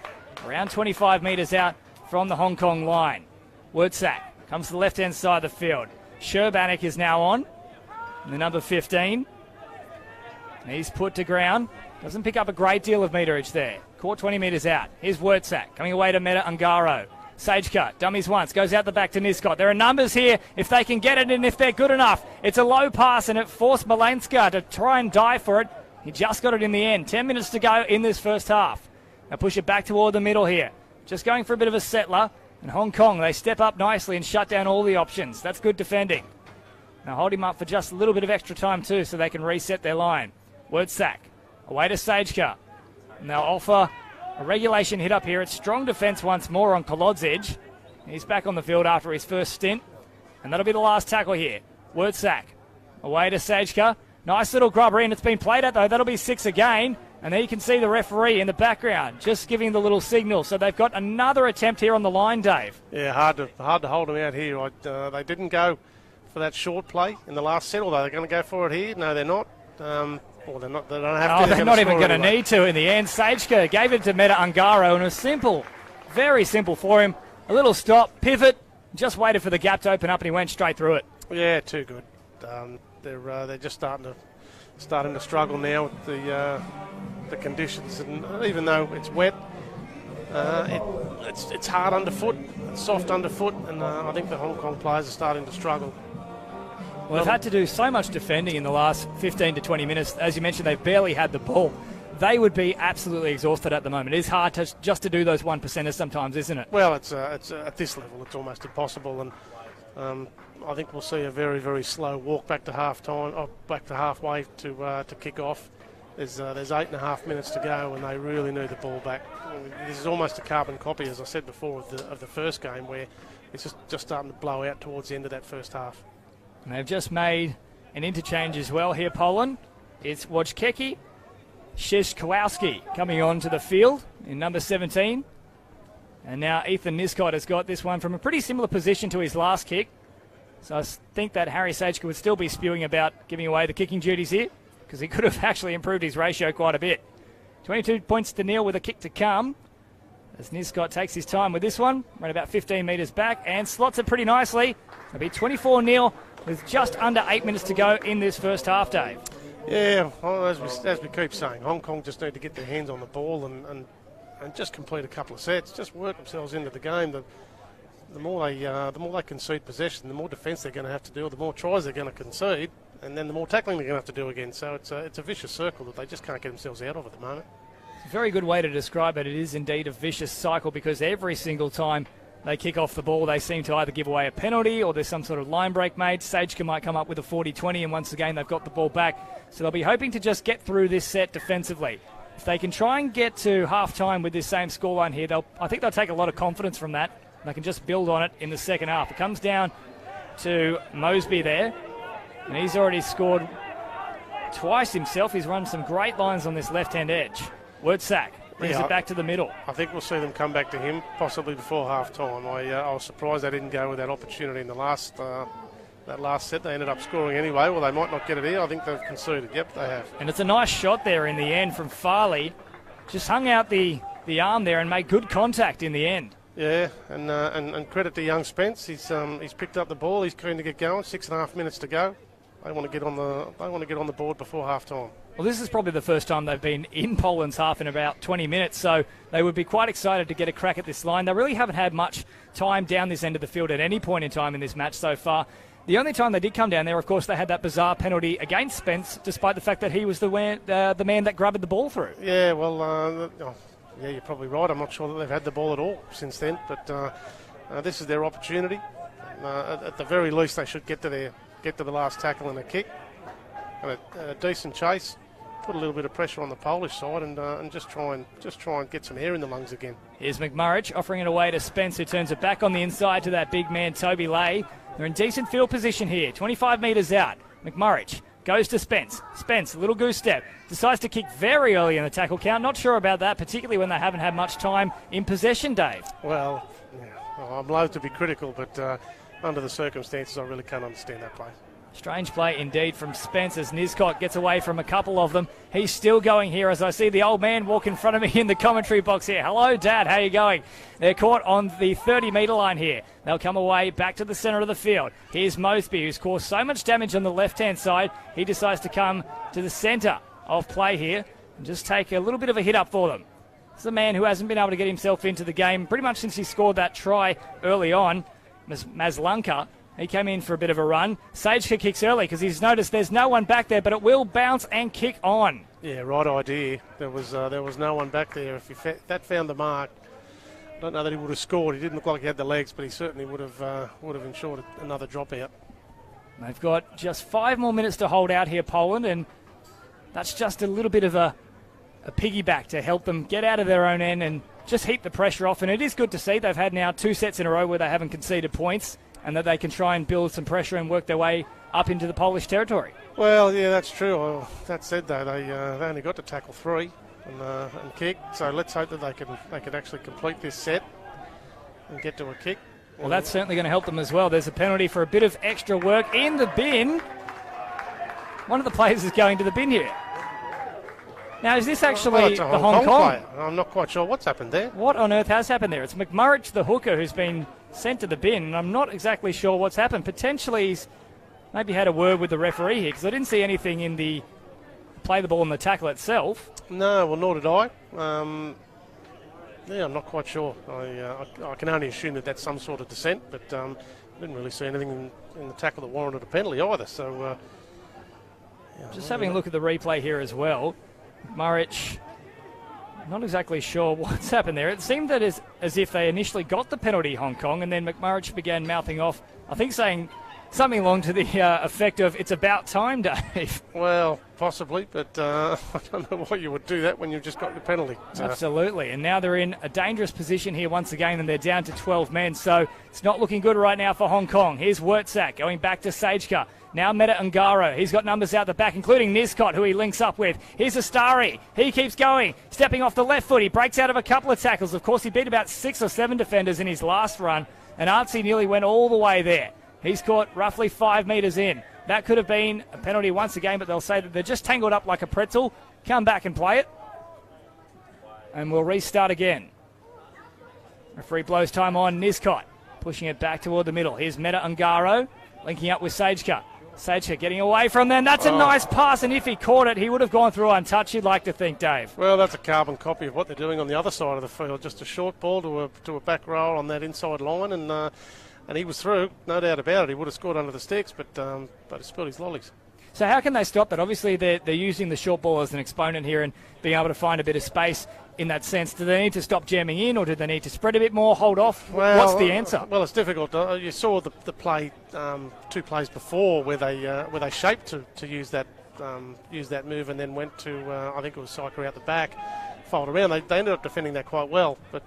around 25 metres out from the Hong Kong line. Wurtzak comes to the left-hand side of the field. Sherbanek is now on, and the number 15. And he's put to ground. Doesn't pick up a great deal of meterage there. Caught 20 metres out. Here's Wurtzak coming away to Meta Ungaro. Sage cut, dummies once, goes out the back to Niscott. There are numbers here if they can get it and if they're good enough. It's a low pass and it forced Malenska to try and die for it. He just got it in the end. 10 minutes to go in this first half. Now push it back toward the middle here. Just going for a bit of a settler. And Hong Kong, they step up nicely and shut down all the options. That's good defending. Now hold him up for just a little bit of extra time too so they can reset their line. Word sack. Away to Sagecar. And they'll offer a regulation hit up here. It's strong defence once more on Collod's edge. He's back on the field after his first stint. And that'll be the last tackle here. Word sack. Away to Sagecar. Nice little grubber in. It's been played at though. That'll be 6 again. And there you can see the referee in the background just giving the little signal. So they've got another attempt here on the line, Dave. Yeah, hard to hold them out here. They didn't go for that short play in the last set, although they're going to go for it here. No, they're not. Or they're not. They don't have to. They're not even going to need to in the end. Sageka gave it to Meta Ungaro, and it was simple, very simple for him. A little stop, pivot, just waited for the gap to open up, and he went straight through it. Yeah, too good. They're just starting to struggle now with the conditions, and even though it's wet, it's hard underfoot, it's soft underfoot, and I think the Hong Kong players are starting to struggle. Well, they've had to do so much defending in the last 15 to 20 minutes. As you mentioned, they've barely had the ball. They would be absolutely exhausted at the moment. It is hard just to do those 1%ers sometimes, isn't it? Well, it's at this level, it's almost impossible, and I think we'll see a very, very slow walk back to half-time, back to halfway to kick off. There's 8.5 minutes to go, and they really need the ball back. This is almost a carbon copy, as I said before, of the first game, where it's just starting to blow out towards the end of that first half. And they've just made an interchange as well here, Poland. It's Wojciecki, Szyczkowski coming on to the field in number 17. And now Ethan Niscott has got this one from a pretty similar position to his last kick. So I think that Harry Sageka would still be spewing about giving away the kicking duties here, because he could have actually improved his ratio quite a bit. 22 points to nil with a kick to come, as Niscott takes his time with this one, ran about 15 metres back and slots it pretty nicely. It'll be 24-0 with just under 8 minutes to go in this first half, Dave. Yeah, well, as we keep saying, Hong Kong just need to get their hands on the ball and just complete a couple of sets, just work themselves into the game. The more they concede possession, the more defence they're going to have to do, the more tries they're going to concede, and then the more tackling they're going to have to do again. So it's a vicious circle that they just can't get themselves out of at the moment. It's a very good way to describe it. It is indeed a vicious cycle, because every single time they kick off the ball, they seem to either give away a penalty or there's some sort of line break made. Sageka might come up with a 40-20, and once again they've got the ball back. So they'll be hoping to just get through this set defensively. If they can try and get to half-time with this same scoreline here, I think they'll take a lot of confidence from that. They can just build on it in the second half. It comes down to Mosby there, and he's already scored twice himself. He's run some great lines on this left-hand edge. Word sack. Brings it back to the middle. I think we'll see them come back to him, possibly before half-time. I was surprised they didn't go with that opportunity in the last set. They ended up scoring anyway. Well, they might not get it here. I think they've conceded. Yep, they have. And it's a nice shot there in the end from Farley. Just hung out the arm there and made good contact in the end. Yeah, and credit to young Spence. He's picked up the ball. He's keen to get going. 6.5 minutes to go. They want to get on the board before half-time. Well, this is probably the first time they've been in Poland's half in about 20 minutes, so they would be quite excited to get a crack at this line. They really haven't had much time down this end of the field at any point in time in this match so far. The only time they did come down there, of course, they had that bizarre penalty against Spence, despite the fact that he was the man that grabbed the ball through. Yeah, well, yeah, you're probably right. I'm not sure that they've had the ball at all since then, but this is their opportunity. At the very least, they should get to the last tackle and a kick, and a decent chase. Put a little bit of pressure on the Polish side and just try and get some air in the lungs again. Here's McMurrich offering it away to Spence, who turns it back on the inside to that big man Toby Lay. They're in decent field position here, 25 metres out. McMurrich goes to Spence. Spence, a little goose step, decides to kick very early in the tackle count. Not sure about that, particularly when they haven't had much time in possession, Dave. Well, I'm loath to be critical, but under the circumstances, I really can't understand that play. Strange play indeed from Spence as Niscott gets away from a couple of them. He's still going here as I see the old man walk in front of me in the commentary box here. Hello, Dad. How you going? They're caught on the 30-metre line here. They'll come away back to the centre of the field. Here's Mosby, who's caused so much damage on the left-hand side. He decides to come to the centre of play here and just take a little bit of a hit up for them. This is a man who hasn't been able to get himself into the game pretty much since he scored that try early on. Maslanka, he came in for a bit of a run. Sageka kicks early because he's noticed there's no one back there, but it will bounce and kick on. Yeah, right idea. There was no one back there. If that found the mark, I don't know that he would have scored. He didn't look like he had the legs, but he certainly would have ensured another dropout. They've got just 5 more minutes to hold out here, Poland, and that's just a little bit of a piggyback to help them get out of their own end and just heap the pressure off. And it is good to see they've had now 2 sets in a row where they haven't conceded points and that they can try and build some pressure and work their way up into the Polish territory. Well, yeah, that's true. Well, that said, though, they only got to tackle 3 and kick. So let's hope that they can actually complete this set and get to a kick. Well, that's certainly going to help them as well. There's a penalty for a bit of extra work in the bin. One of the players is going to the bin here. Now, is this actually it's a the Hong Kong player. I'm not quite sure what's happened there. What on earth has happened there? It's McMurrich, the hooker, who's been sent to the bin, and I'm not exactly sure what's happened. Potentially he's maybe had a word with the referee here, because I didn't see anything in the play the ball and the tackle itself. No, well, nor did I. Yeah, I'm not quite sure. I can only assume that that's some sort of dissent, but I didn't really see anything in the tackle that warranted a penalty either. So, just having a look at the replay here as well. Murrich, not exactly sure what's happened there. It seemed that as if they initially got the penalty, Hong Kong, and then McMurrich began mouthing off, I think saying something along to the effect of, "It's about time, Dave." Well, possibly, but I don't know why you would do that when you've just got your penalty. So. Absolutely, and now they're in a dangerous position here once again, and they're down to 12 men, so it's not looking good right now for Hong Kong. Here's Wurtzak going back to Sageka. Now Meta Ungaro. He's got numbers out the back, including Niscott, who he links up with. Here's Astari. He keeps going. Stepping off the left foot. He breaks out of a couple of tackles. Of course, he beat about 6 or 7 defenders in his last run, and Artsy nearly went all the way there. He's caught roughly 5 metres in. That could have been a penalty once again, but they'll say that they're just tangled up like a pretzel. Come back and play it. And we'll restart again. Referee blows time on Niscott, pushing it back toward the middle. Here's Meta Ungaro, linking up with Sageka. Sageka getting away from them. That's a nice pass, and if he caught it, he would have gone through untouched, you'd like to think, Dave. Well, that's a carbon copy of what they're doing on the other side of the field. Just a short ball to a back roll on that inside line, and he was through, no doubt about it. He would have scored under the sticks, but he spilled his lollies. So how can they stop that? Obviously, they're using the short ball as an exponent here and being able to find a bit of space in that sense. Do they need to stop jamming in, or do they need to spread a bit more, hold off? Well, what's the answer? Well, it's difficult. You saw the play 2 plays before where they shaped to use that move and then went to I think it was Syker out the back, fold around. They ended up defending that quite well, but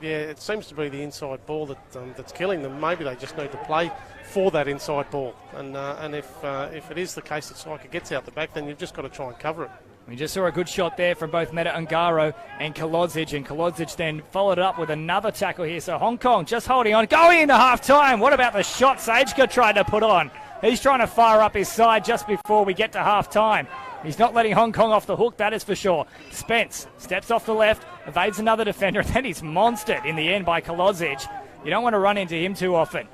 yeah, it seems to be the inside ball that's killing them. Maybe they just need to play for that inside ball, and if it is the case that Syker gets out the back, then you've just got to try and cover it. We just saw a good shot there from both Meta Ungaro and Kolodzic, and Kolodzic then followed it up with another tackle here. So Hong Kong just holding on, going into half-time. What about the shot Sageka tried to put on? He's trying to fire up his side just before we get to half-time. He's not letting Hong Kong off the hook, that is for sure. Spence steps off the left, evades another defender, and then he's monstered in the end by Kolodzic. You don't want to run into him too often.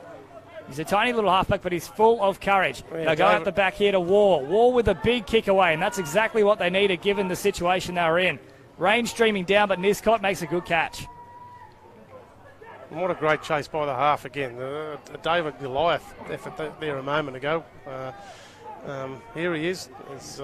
He's a tiny little halfback, but he's full of courage. Yeah, They'll go out the back here to War. War with a big kick away, and that's exactly what they needed given the situation they were in. Rain streaming down, but Niscott makes a good catch. And what a great chase by the half again. David Goliath effort there a moment ago. Here he is. His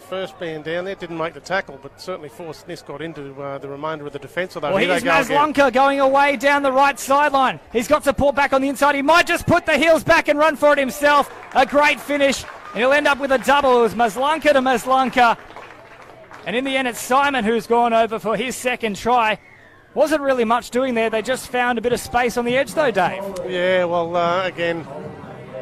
first man down there. Didn't make the tackle, but certainly forced Niscott into the remainder of the defence. Well, here's Maslanka going away down the right sideline. He's got support back on the inside. He might just put the heels back and run for it himself. A great finish. And he'll end up with a double. It was Maslanka to Maslanka. And in the end, it's Simon who's gone over for his second try. Wasn't really much doing there. They just found a bit of space on the edge, though, Dave. Yeah, well, again,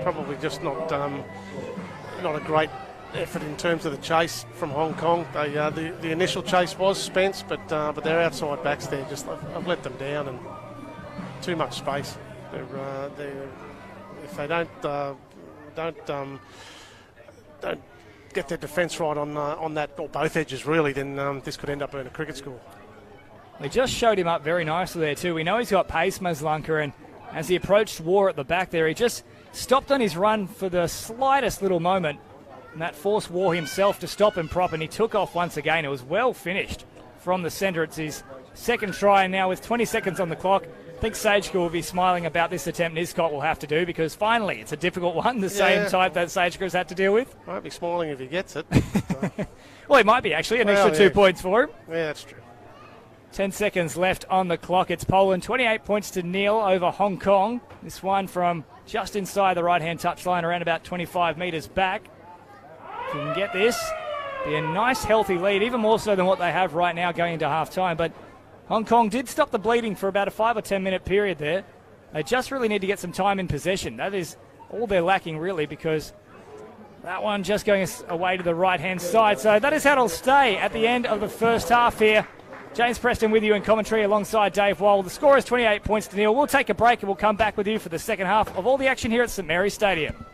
probably just not a great effort in terms of the chase from Hong Kong. The initial chase was Spence, but their outside backs there just I've let them down, and too much space. If they don't get their defence right on that, or both edges really, then this could end up being a cricket score. They just showed him up very nicely there too. We know he's got pace, Maslanka, and as he approached War at the back there, he just stopped on his run for the slightest little moment, and that forced War himself to stop and prop, and he took off once again. It was well finished from the centre. It's his second try now with 20 seconds on the clock. I think Sageka will be smiling about this attempt Niscott will have to do, because finally it's a difficult one, the same type that Sageka's had to deal with. Won't be smiling if he gets it. Well, he might be, actually. An extra 2 points for him. Yeah, that's true. 10 seconds left on the clock. It's Poland 28 points to nil over Hong Kong. This one from just inside the right-hand touchline, around about 25 metres back. If you can get this, be a nice healthy lead, even more so than what they have right now going into half-time. But Hong Kong did stop the bleeding for about a 5 or 10 minute period there. They just really need to get some time in possession. That is all they're lacking, really, because that one just going away to the right-hand side. So that is how it'll stay at the end of the first half here. James Preston with you in commentary alongside Dave Wall. The score is 28 points to nil. We'll take a break and we'll come back with you for the second half of all the action here at St Mary's Stadium.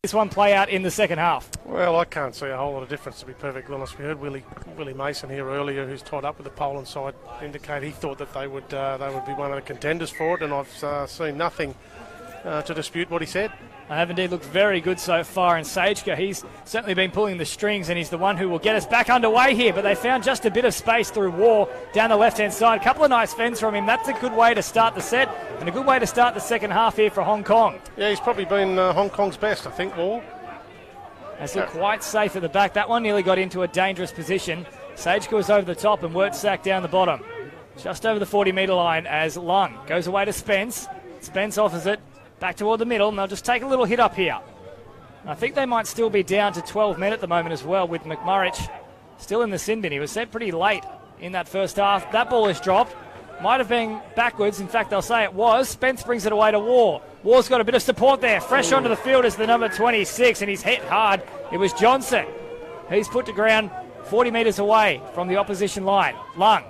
This one play out in the second half? Well, I can't see a whole lot of difference, to be perfectly honest. We heard Willie Mason here earlier, who's tied up with the Poland side, indicate he thought that they would be one of the contenders for it, and I've seen nothing to dispute what he said. They have indeed looked very good so far, and Sageka, he's certainly been pulling the strings, and he's the one who will get us back underway here, but they found just a bit of space through War down the left-hand side. A couple of nice fends from him. That's a good way to start the set, and a good way to start the second half here for Hong Kong. Yeah, he's probably been Hong Kong's best, I think, War. That's quite safe at the back. That one nearly got into a dangerous position. Sageka was over the top and Wurtzak down the bottom. Just over the 40-metre line as Lung goes away to Spence. Spence offers it back toward the middle, and they'll just take a little hit up here. I think they might still be down to 12 men at the moment as well, with McMurrich still in the sin bin. He was sent pretty late in that first half. That ball is dropped. Might have been backwards. In fact, they'll say it was. Spence brings it away to War. War's got a bit of support there. Fresh onto the field is the number 26, and he's hit hard. It was Johnson. He's put to ground 40 metres away from the opposition line. Lung,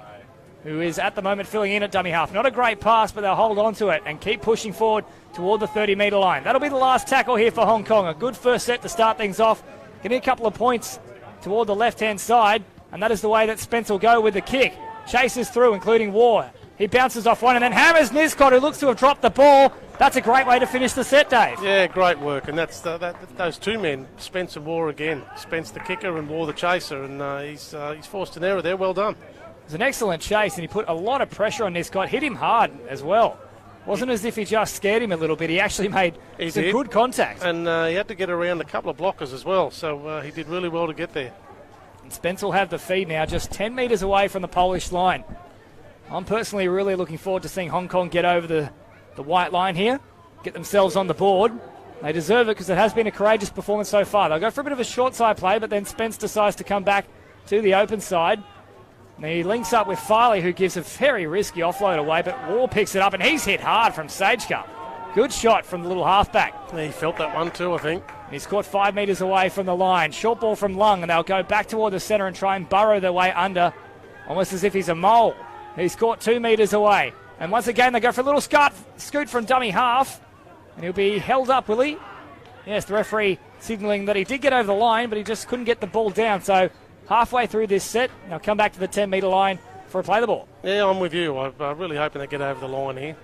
who is at the moment filling in at dummy half. Not a great pass, but they'll hold on to it and keep pushing forward toward the 30-metre line. That'll be the last tackle here for Hong Kong. A good first set to start things off. Getting a couple of points toward the left-hand side, and that is the way that Spence will go with the kick. Chases through, including War. He bounces off one and then hammers Niscott, who looks to have dropped the ball. That's a great way to finish the set, Dave. Yeah, great work. And that's those two men, Spence and War again. Spence the kicker and War the chaser, and he's forced an error there. Well done. It was an excellent chase, and he put a lot of pressure on Niscott. Hit him hard as well. Wasn't as if he just scared him a little bit. He actually made some good contact. And he had to get around a couple of blockers as well, so he did really well to get there. And Spence will have the feed now, just 10 metres away from the Polish line. I'm personally really looking forward to seeing Hong Kong get over the white line here, get themselves on the board. They deserve it because it has been a courageous performance so far. They'll go for a bit of a short side play, but then Spence decides to come back to the open side. And he links up with Farley, who gives a very risky offload away, but War picks it up, and he's hit hard from Sageka. Good shot from the little halfback. Yeah, he felt that one too, I think. He's caught 5 metres away from the line. Short ball from Lung, and they'll go back toward the centre and try and burrow their way under, almost as if he's a mole. He's caught 2 metres away. And once again, they go for a little scoot from dummy half. And he'll be held up, will he? Yes, the referee signalling that he did get over the line, but he just couldn't get the ball down. So halfway through this set, they'll come back to the 10-metre line for a play the ball. Yeah, I'm with you. I'm really hoping they get over the line here.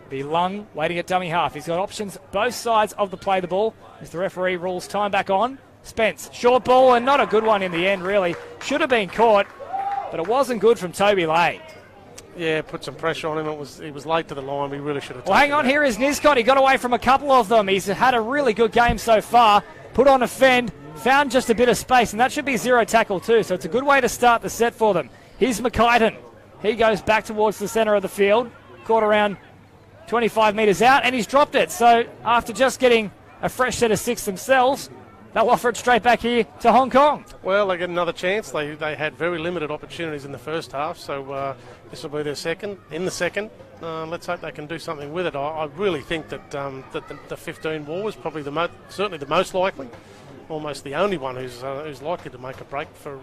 Be Lung waiting at dummy half. He's got options both sides of the play the ball as the referee rules time back on. Spence, short ball, and not a good one in the end, really. Should have been caught, but it wasn't good from Toby Lay. Yeah, put some pressure on him. He was late to the line. We really should have. Well, hang on. Here is Niscott. He got away from a couple of them. He's had a really good game so far. Put on a fend, found just a bit of space, and that should be 0 tackle too. So it's a good way to start the set for them. Here's McKighton. He goes back towards the centre of the field. Caught around 25 metres out, and he's dropped it. So after just getting a fresh set of 6 themselves, they'll offer it straight back here to Hong Kong. Well, they get another chance. They had very limited opportunities in the first half, so this will be their second. In the second, let's hope they can do something with it. I really think that the 15 War was probably certainly the most likely. almost the only one who's likely to make a break for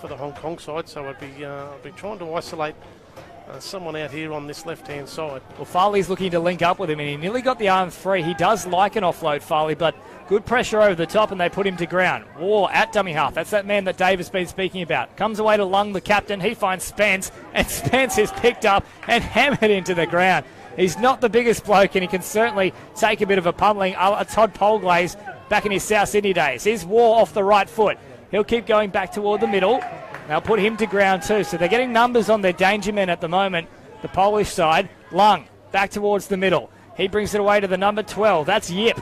the Hong Kong side. So I'd be trying to isolate someone out here on this left-hand side. Well, Farley's looking to link up with him, and he nearly got the arm free. He does like an offload, Farley, but good pressure over the top, and they put him to ground. War at dummy half. That's that man that Dave has been speaking about. Comes away to Lung, the captain. He finds Spence, and Spence is picked up and hammered into the ground. He's not the biggest bloke, and he can certainly take a bit of a pummeling. A Todd Polglaze back in his South Sydney days. Here's War off the right foot. He'll keep going back toward the middle. They'll put him to ground too. So they're getting numbers on their danger men at the moment, the Polish side. Lung, back towards the middle. He brings it away to the number 12. That's Yip.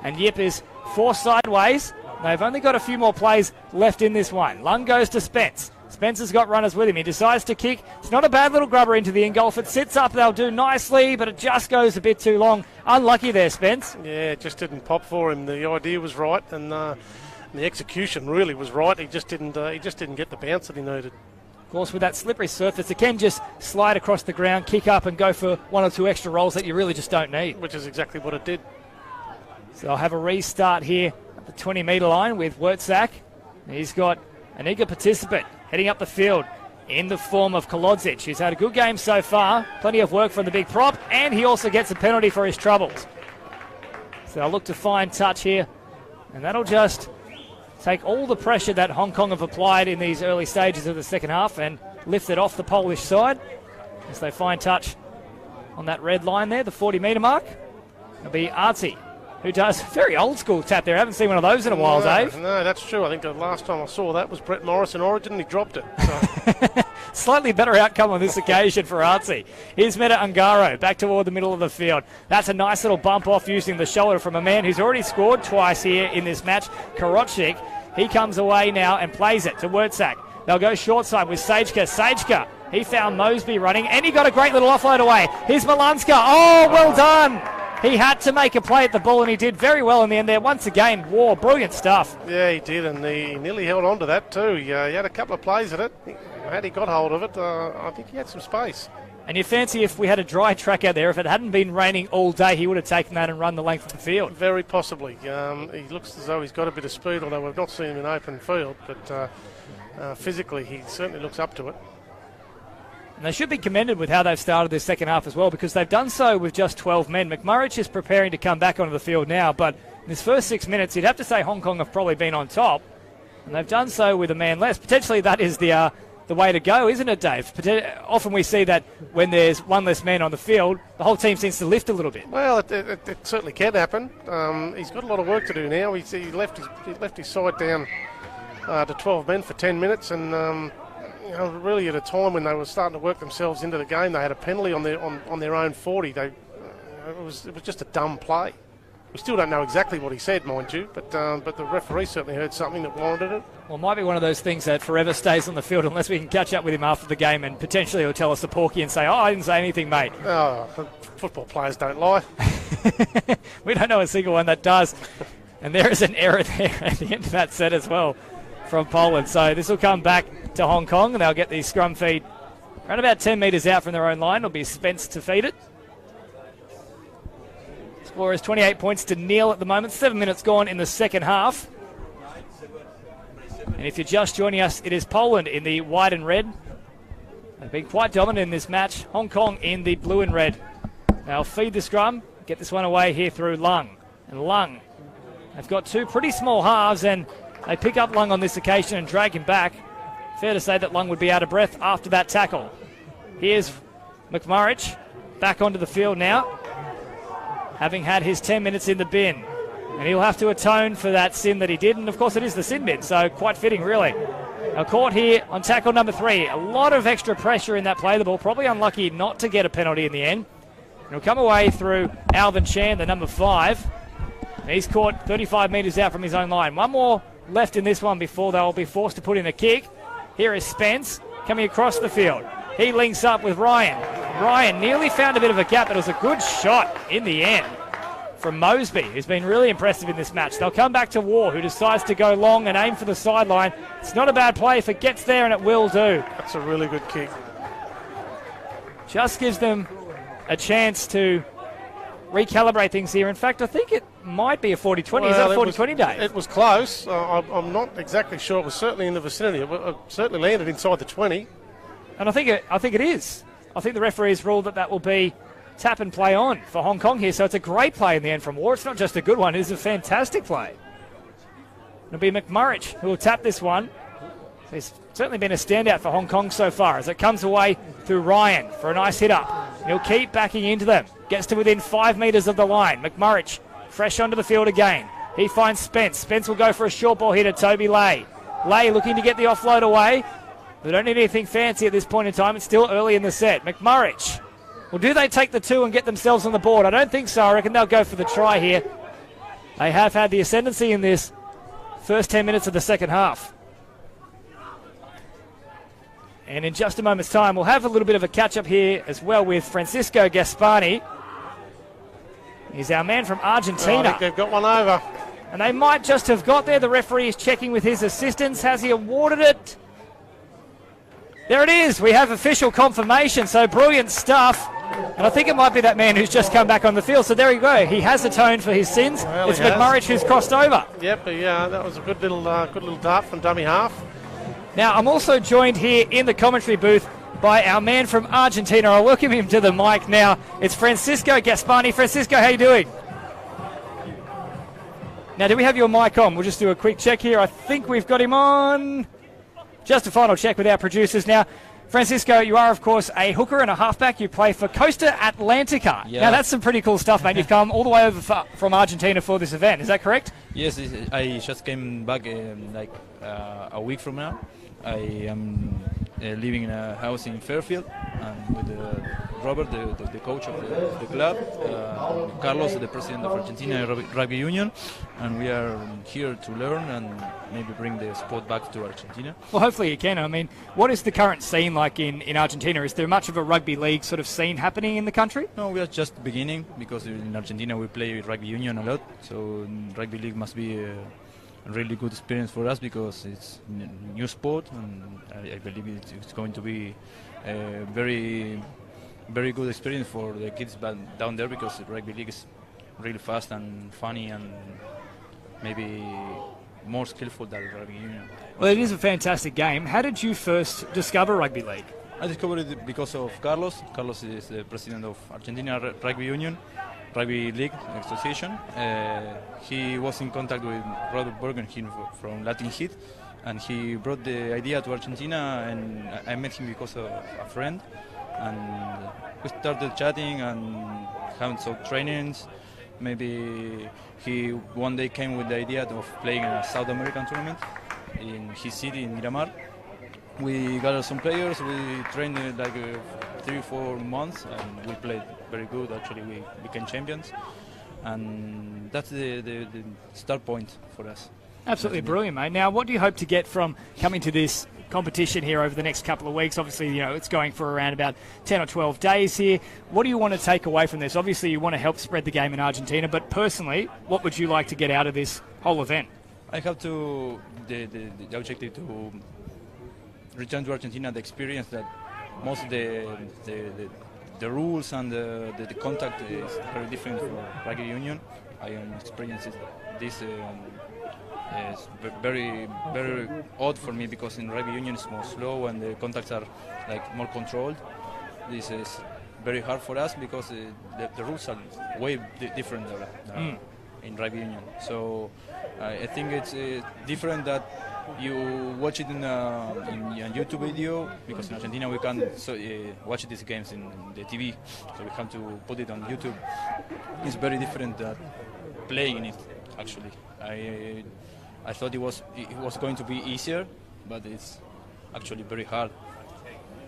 And Yip is forced sideways. They've only got a few more plays left in this one. Lung goes to Spence. Spence has got runners with him. He decides to kick. It's not a bad little grubber into the in-goal. If it sits up, they'll do nicely, but it just goes a bit too long. Unlucky there, Spence. Yeah, it just didn't pop for him. The idea was right, and the execution really was right. He just didn't get the bounce that he needed. Of course, with that slippery surface, it can just slide across the ground, kick up, and go for one or two extra rolls that you really just don't need. Which is exactly what it did. So I'll have a restart here at the 20-metre line with Wurtzak. He's got an eager participant heading up the field in the form of Kolodzic, who's had a good game so far. Plenty of work from the big prop, and he also gets a penalty for his troubles. So I'll look to find touch here, and that'll just take all the pressure that Hong Kong have applied in these early stages of the second half and lift it off the Polish side as they find touch on that red line there, the 40-metre mark. It'll be Artsy, who does a very old-school tap there. I haven't seen one of those in a while, Dave. No, that's true. I think the last time I saw that was Brett Morris in Origin, and he dropped it. So. Slightly better outcome on this occasion for Artsy. Here's Meta Ungaro back toward the middle of the field. That's a nice little bump off using the shoulder from a man who's already scored twice here in this match, Karotchik. He comes away now and plays it to Wurtzak. They'll go short side with Sajka. Sajka, he found Mosby running, and he got a great little offload away. Here's Malanska. Oh, well done. He had to make a play at the ball, and he did very well in the end there. Once again, War, brilliant stuff. Yeah, he did, and he nearly held on to that too. He had a couple of plays at it. Had he got hold of it, I think he had some space. And you fancy if we had a dry track out there, if it hadn't been raining all day, he would have taken that and run the length of the field. Very possibly. He looks as though he's got a bit of speed, although we've not seen him in open field. But physically, he certainly looks up to it. And they should be commended with how they've started this second half as well, because they've done so with just 12 men. McMurrich is preparing to come back onto the field now, but in his first 6 minutes, you'd have to say Hong Kong have probably been on top. And they've done so with a man less. Potentially that is the way to go, isn't it, Dave? Often we see that when there's one less man on the field, the whole team seems to lift a little bit. Well, it certainly can happen. He's got a lot of work to do now. He left his side down to 12 men for 10 minutes, and really at a time when they were starting to work themselves into the game, they had a penalty on their own 40. It was just a dumb play. We still don't know exactly what he said, mind you, but the referee certainly heard something that warranted it. Well, it might be one of those things that forever stays on the field unless we can catch up with him after the game, and potentially he'll tell us the porky and say, I didn't say anything, mate. Oh, football players don't lie. We don't know a single one that does. And there is an error there at the end of that set as well from Poland. So this will come back to Hong Kong, and they'll get the scrum feed around about 10 metres out from their own line. It'll be Spence to feed it. Score is 28 points to nil at the moment. 7 minutes gone in the second half. And if you're just joining us, it is Poland in the white and red. They've been quite dominant in this match. Hong Kong in the blue and red. They'll feed the scrum, get this one away here through Lung. And Lung, they've got two pretty small halves, and they pick up Lung on this occasion and drag him back. Fair to say that Lung would be out of breath after that tackle. Here's McMurrich back onto the field now, having had his 10 minutes in the bin. And he'll have to atone for that sin that he did. And, of course, it is the sin bin, so quite fitting, really. Now caught here on tackle number 3. A lot of extra pressure in that play. The ball probably unlucky not to get a penalty in the end. And he'll come away through Alvin Chan, the number 5. And he's caught 35 metres out from his own line. One more left in this one before they'll be forced to put in a kick. Here is Spence coming across the field. He links up with Ryan. Ryan nearly found a bit of a gap, but it was a good shot in the end from Mosby, who's been really impressive in this match. They'll come back to War, who decides to go long and aim for the sideline. It's not a bad play if it gets there, and it will do. That's a really good kick. Just gives them a chance to recalibrate things here. In fact, I think it might be a 40-20. Is that a 40-20 day? It was close. I'm not exactly sure. It was certainly in the vicinity. It certainly landed inside the 20. And I think it is. I think the referees ruled that will be tap and play on for Hong Kong here. So it's a great play in the end from War. It's not just a good one. It is a fantastic play. It'll be McMurrich who will tap this one. He's certainly been a standout for Hong Kong so far as it comes away through Ryan for a nice hit up. He'll keep backing into them. Gets to within 5 metres of the line. McMurrich fresh onto the field again. He finds Spence. Spence will go for a short ball here to Toby Lay. Lay looking to get the offload away. They don't need anything fancy at this point in time. It's still early in the set. McMurrich. Well, do they take the 2 and get themselves on the board? I don't think so. I reckon they'll go for the try here. They have had the ascendancy in this first 10 minutes of the second half. And in just a moment's time, we'll have a little bit of a catch-up here as well with Francisco Gaspani. He's our man from Argentina. I think they've got one over. And they might just have got there. The referee is checking with his assistants. Has he awarded it? There it is. We have official confirmation. So brilliant stuff. And I think it might be that man who's just come back on the field. So there you go. He has atoned for his sins. Well, it's McMurrich who's crossed over. Yep, that was a good little dart from dummy half. Now, I'm also joined here in the commentary booth by our man from Argentina. I'll welcome him to the mic now. It's Francisco Gaspani. Francisco, how you doing? Now, do we have your mic on? We'll just do a quick check here. I think we've got him on. Just a final check with our producers now. Francisco, you are, of course, a hooker and a halfback. You play for Costa Atlantica. Yeah. Now, that's some pretty cool stuff, mate. You've come all the way over from Argentina for this event. Is that correct? Yes, I just came back a week from now. I am living in a house in Fairfield and with Robert, the coach of the club, Carlos, the president of Argentina Rugby Union, and we are here to learn and maybe bring the sport back to Argentina. Well, hopefully you can. I mean, what is the current scene like in Argentina? Is there much of a rugby league sort of scene happening in the country? No, we are just beginning because in Argentina we play Rugby Union a lot, so rugby league must be a really good experience for us because it's a new sport, and I believe it's going to be a very, very good experience for the kids down there because the rugby league is really fast and funny and maybe more skillful than rugby union. Well, it is a fantastic game. How did you first discover rugby league? I discovered it because of Carlos. Carlos is the president of Argentina Rugby Union, Rugby League Association. He was in contact with Robert Bergen from Latin Heat, and he brought the idea to Argentina, and I met him because of a friend, and we started chatting and having some trainings. Maybe he one day came with the idea of playing in a South American tournament in his city, in Miramar. We gathered some players, we trained 3-4 months, and we played very good. Actually, we became champions, and that's the start point for us. Absolutely brilliant, mate. Now, what do you hope to get from coming to this competition here over the next couple of weeks? Obviously, it's going for around about 10 or 12 days here. What do you want to take away from this? Obviously, you want to help spread the game in Argentina, but personally, what would you like to get out of this whole event? I have the objective to return to Argentina the experience that most of the rules and the contact is very different from rugby union. I am experiencing this is very, very odd for me because in rugby union it's more slow and the contacts are more controlled. This is very hard for us because the rules are way different than in rugby union. So I think it's different that you watch it in a YouTube video, because in Argentina we can't watch these games in the TV, so we have to put it on YouTube. It's very different than playing it. Actually, I thought it was going to be easier, but it's actually very hard.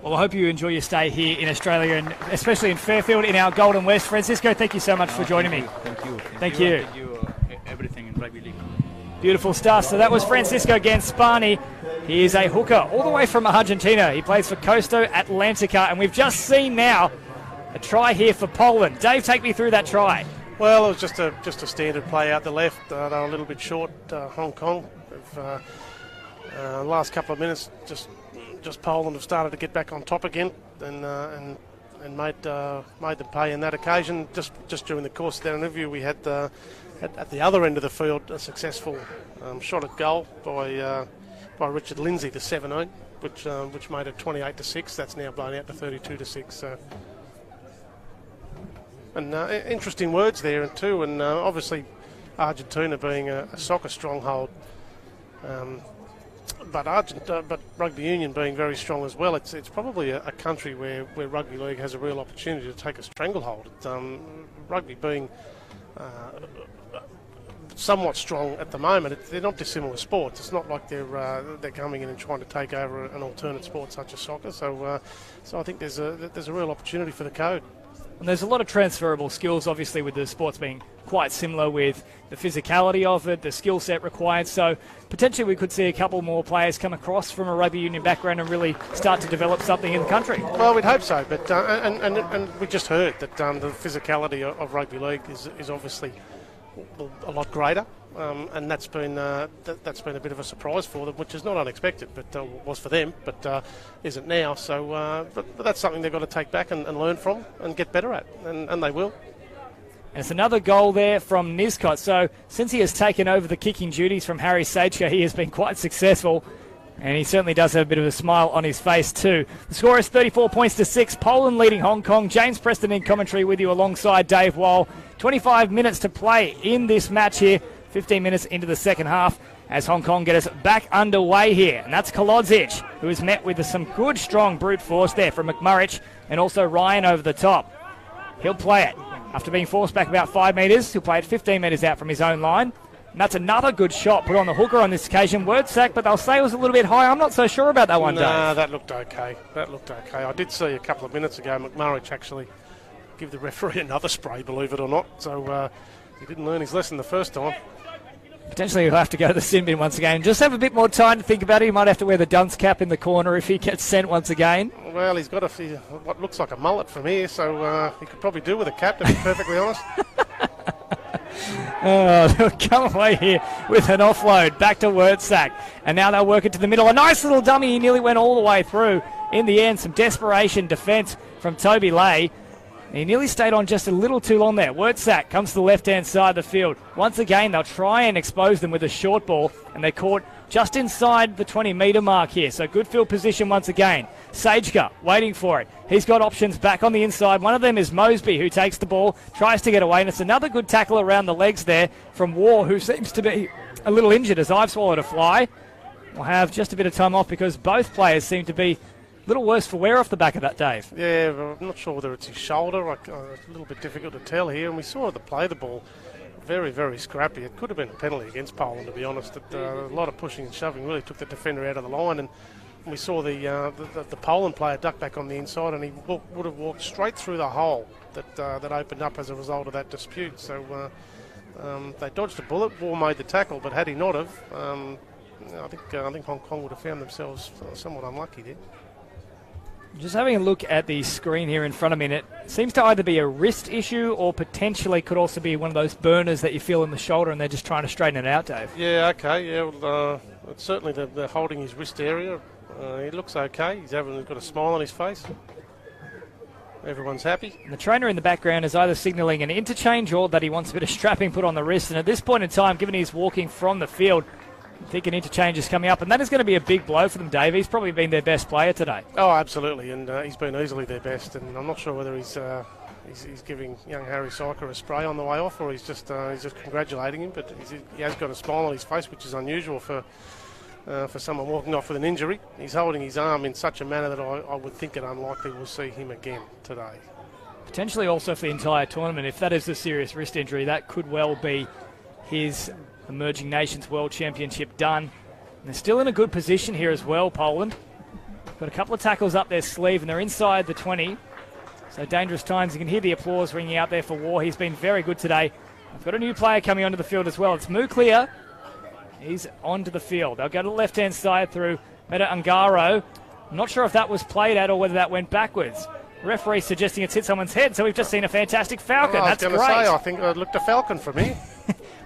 Well, I hope you enjoy your stay here in Australia, and especially in Fairfield in our Golden West. Francisco, thank you so much for joining me. Thank you. Thank you. Thank you. Everything in rugby league. Beautiful stuff. So that was Francisco Gaspani. He is a hooker all the way from Argentina. He plays for Costa Atlantica, and we've just seen now a try here for Poland. Dave, take me through that try. Well, it was just a standard play out the left. They were a little bit short, Hong Kong. Last couple of minutes, just Poland have started to get back on top again, and made them pay in that occasion. Just during the course of that interview, we had at the other end of the field a successful shot at goal by Richard Lindsay to 17, which made it 28-6. That's now blown out to 32-6. So. And interesting words there too, and obviously Argentina being a soccer stronghold, but rugby union being very strong as well. It's probably a country where rugby league has a real opportunity to take a stranglehold. Rugby being somewhat strong at the moment, they're not dissimilar sports. It's not like they're coming in and trying to take over an alternate sport such as soccer. So I think there's a real opportunity for the code. And there's a lot of transferable skills, obviously, with the sports being quite similar with the physicality of it, the skill set required. So potentially we could see a couple more players come across from a rugby union background and really start to develop something in the country. Well, we'd hope so, but and we just heard that the physicality of rugby league is obviously a lot greater. And that's been a bit of a surprise for them, which is not unexpected, but was for them, but isn't now. So, but that's something they've got to take back and learn from and get better at, and they will. And it's another goal there from Niscott. So since he has taken over the kicking duties from Harry Sajka, he has been quite successful. And he certainly does have a bit of a smile on his face too. The score is 34 points to 6. Poland leading Hong Kong. James Preston in commentary with you alongside Dave Wall. 25 minutes to play in this match here. 15 minutes into the second half as Hong Kong get us back underway here. And that's Kolodzic, who is met with some good, strong brute force there from McMurrich and also Ryan over the top. He'll play it. After being forced back about 5 metres, he'll play it 15 metres out from his own line. And that's another good shot put on the hooker on this occasion. Word sack, but they'll say it was a little bit high. I'm not so sure about that one, Dave. No, that looked okay. I did see a couple of minutes ago McMurrich actually give the referee another spray, believe it or not. So he didn't learn his lesson the first time. Potentially he'll have to go to the sin bin once again. Just have a bit more time to think about it. He might have to wear the dunce cap in the corner if he gets sent once again. Well, he's got what looks like a mullet from here, so he could probably do with a cap, to be perfectly honest. Oh, they'll come away here with an offload. Back to Wordsack. And now they'll work it to the middle. A nice little dummy. He nearly went all the way through. In the end, some desperation defence from Toby Lay. He nearly stayed on just a little too long there. Wordsack comes to the left-hand side of the field. Once again, they'll try and expose them with a short ball, and they're caught just inside the 20-metre mark here. So good field position once again. Sajka waiting for it. He's got options back on the inside. One of them is Mosby, who takes the ball, tries to get away, and it's another good tackle around the legs there from War, who seems to be a little injured as I've swallowed a fly. We'll have just a bit of time off because both players seem to be a little worse for wear off the back of that, Dave. Yeah, I'm not sure whether it's his shoulder. It's a little bit difficult to tell here. And we saw the play the ball very, very scrappy. It could have been a penalty against Poland, to be honest. A lot of pushing and shoving really took the defender out of the line. And we saw the Poland player duck back on the inside, and he would have walked straight through the hole that opened up as a result of that dispute. So they dodged a bullet. War made the tackle, but had he not have, I think Hong Kong would have found themselves somewhat unlucky there. Just having a look at the screen here in front of me, and it seems to either be a wrist issue or potentially could also be one of those burners that you feel in the shoulder and they're just trying to straighten it out, Dave. Yeah, okay. Yeah, well, it's certainly they're holding his wrist area. He looks okay. He's got a smile on his face. Everyone's happy. And the trainer in the background is either signalling an interchange or that he wants a bit of strapping put on the wrist. And at this point in time, given he's walking from the field, I think an interchange is coming up, and that is going to be a big blow for them, Dave. He's probably been their best player today. Oh, absolutely, and he's been easily their best, and I'm not sure whether he's giving young Harry Sajka a spray on the way off, or he's just congratulating him, but he has got a smile on his face, which is unusual for someone walking off with an injury. He's holding his arm in such a manner that I would think it unlikely we'll see him again today. Potentially also for the entire tournament. If that is a serious wrist injury, that could well be his Emerging Nations World Championship done. And they're still in a good position here as well, Poland. Got a couple of tackles up their sleeve and they're inside the 20. So dangerous times. You can hear the applause ringing out there for War. He's been very good today. I've got a new player coming onto the field as well. It's Muklia. He's onto the field. They'll go to the left-hand side through Meta Ungaro. I'm not sure if that was played at or whether that went backwards. The referee suggesting it's hit someone's head, so we've just seen a fantastic falcon. That's great. I think it looked a falcon for me.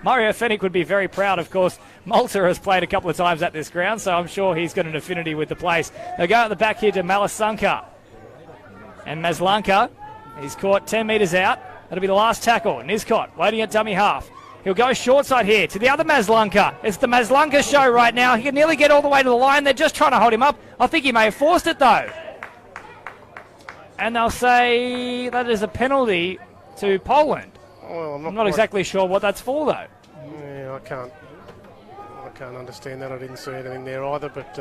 Mario Fennick would be very proud, of course. Malta has played a couple of times at this ground, so I'm sure he's got an affinity with the place. They'll go at the back here to Malasanka. And Maslanka, he's caught 10 metres out. That'll be the last tackle. Niscott waiting at dummy half. He'll go short side here to the other Maslanka. It's the Maslanka show right now. He can nearly get all the way to the line. They're just trying to hold him up. I think he may have forced it though. And they'll say that is a penalty to Poland. Well, I'm not exactly sure what that's for though. Yeah, I can't understand that. I didn't see anything there either, but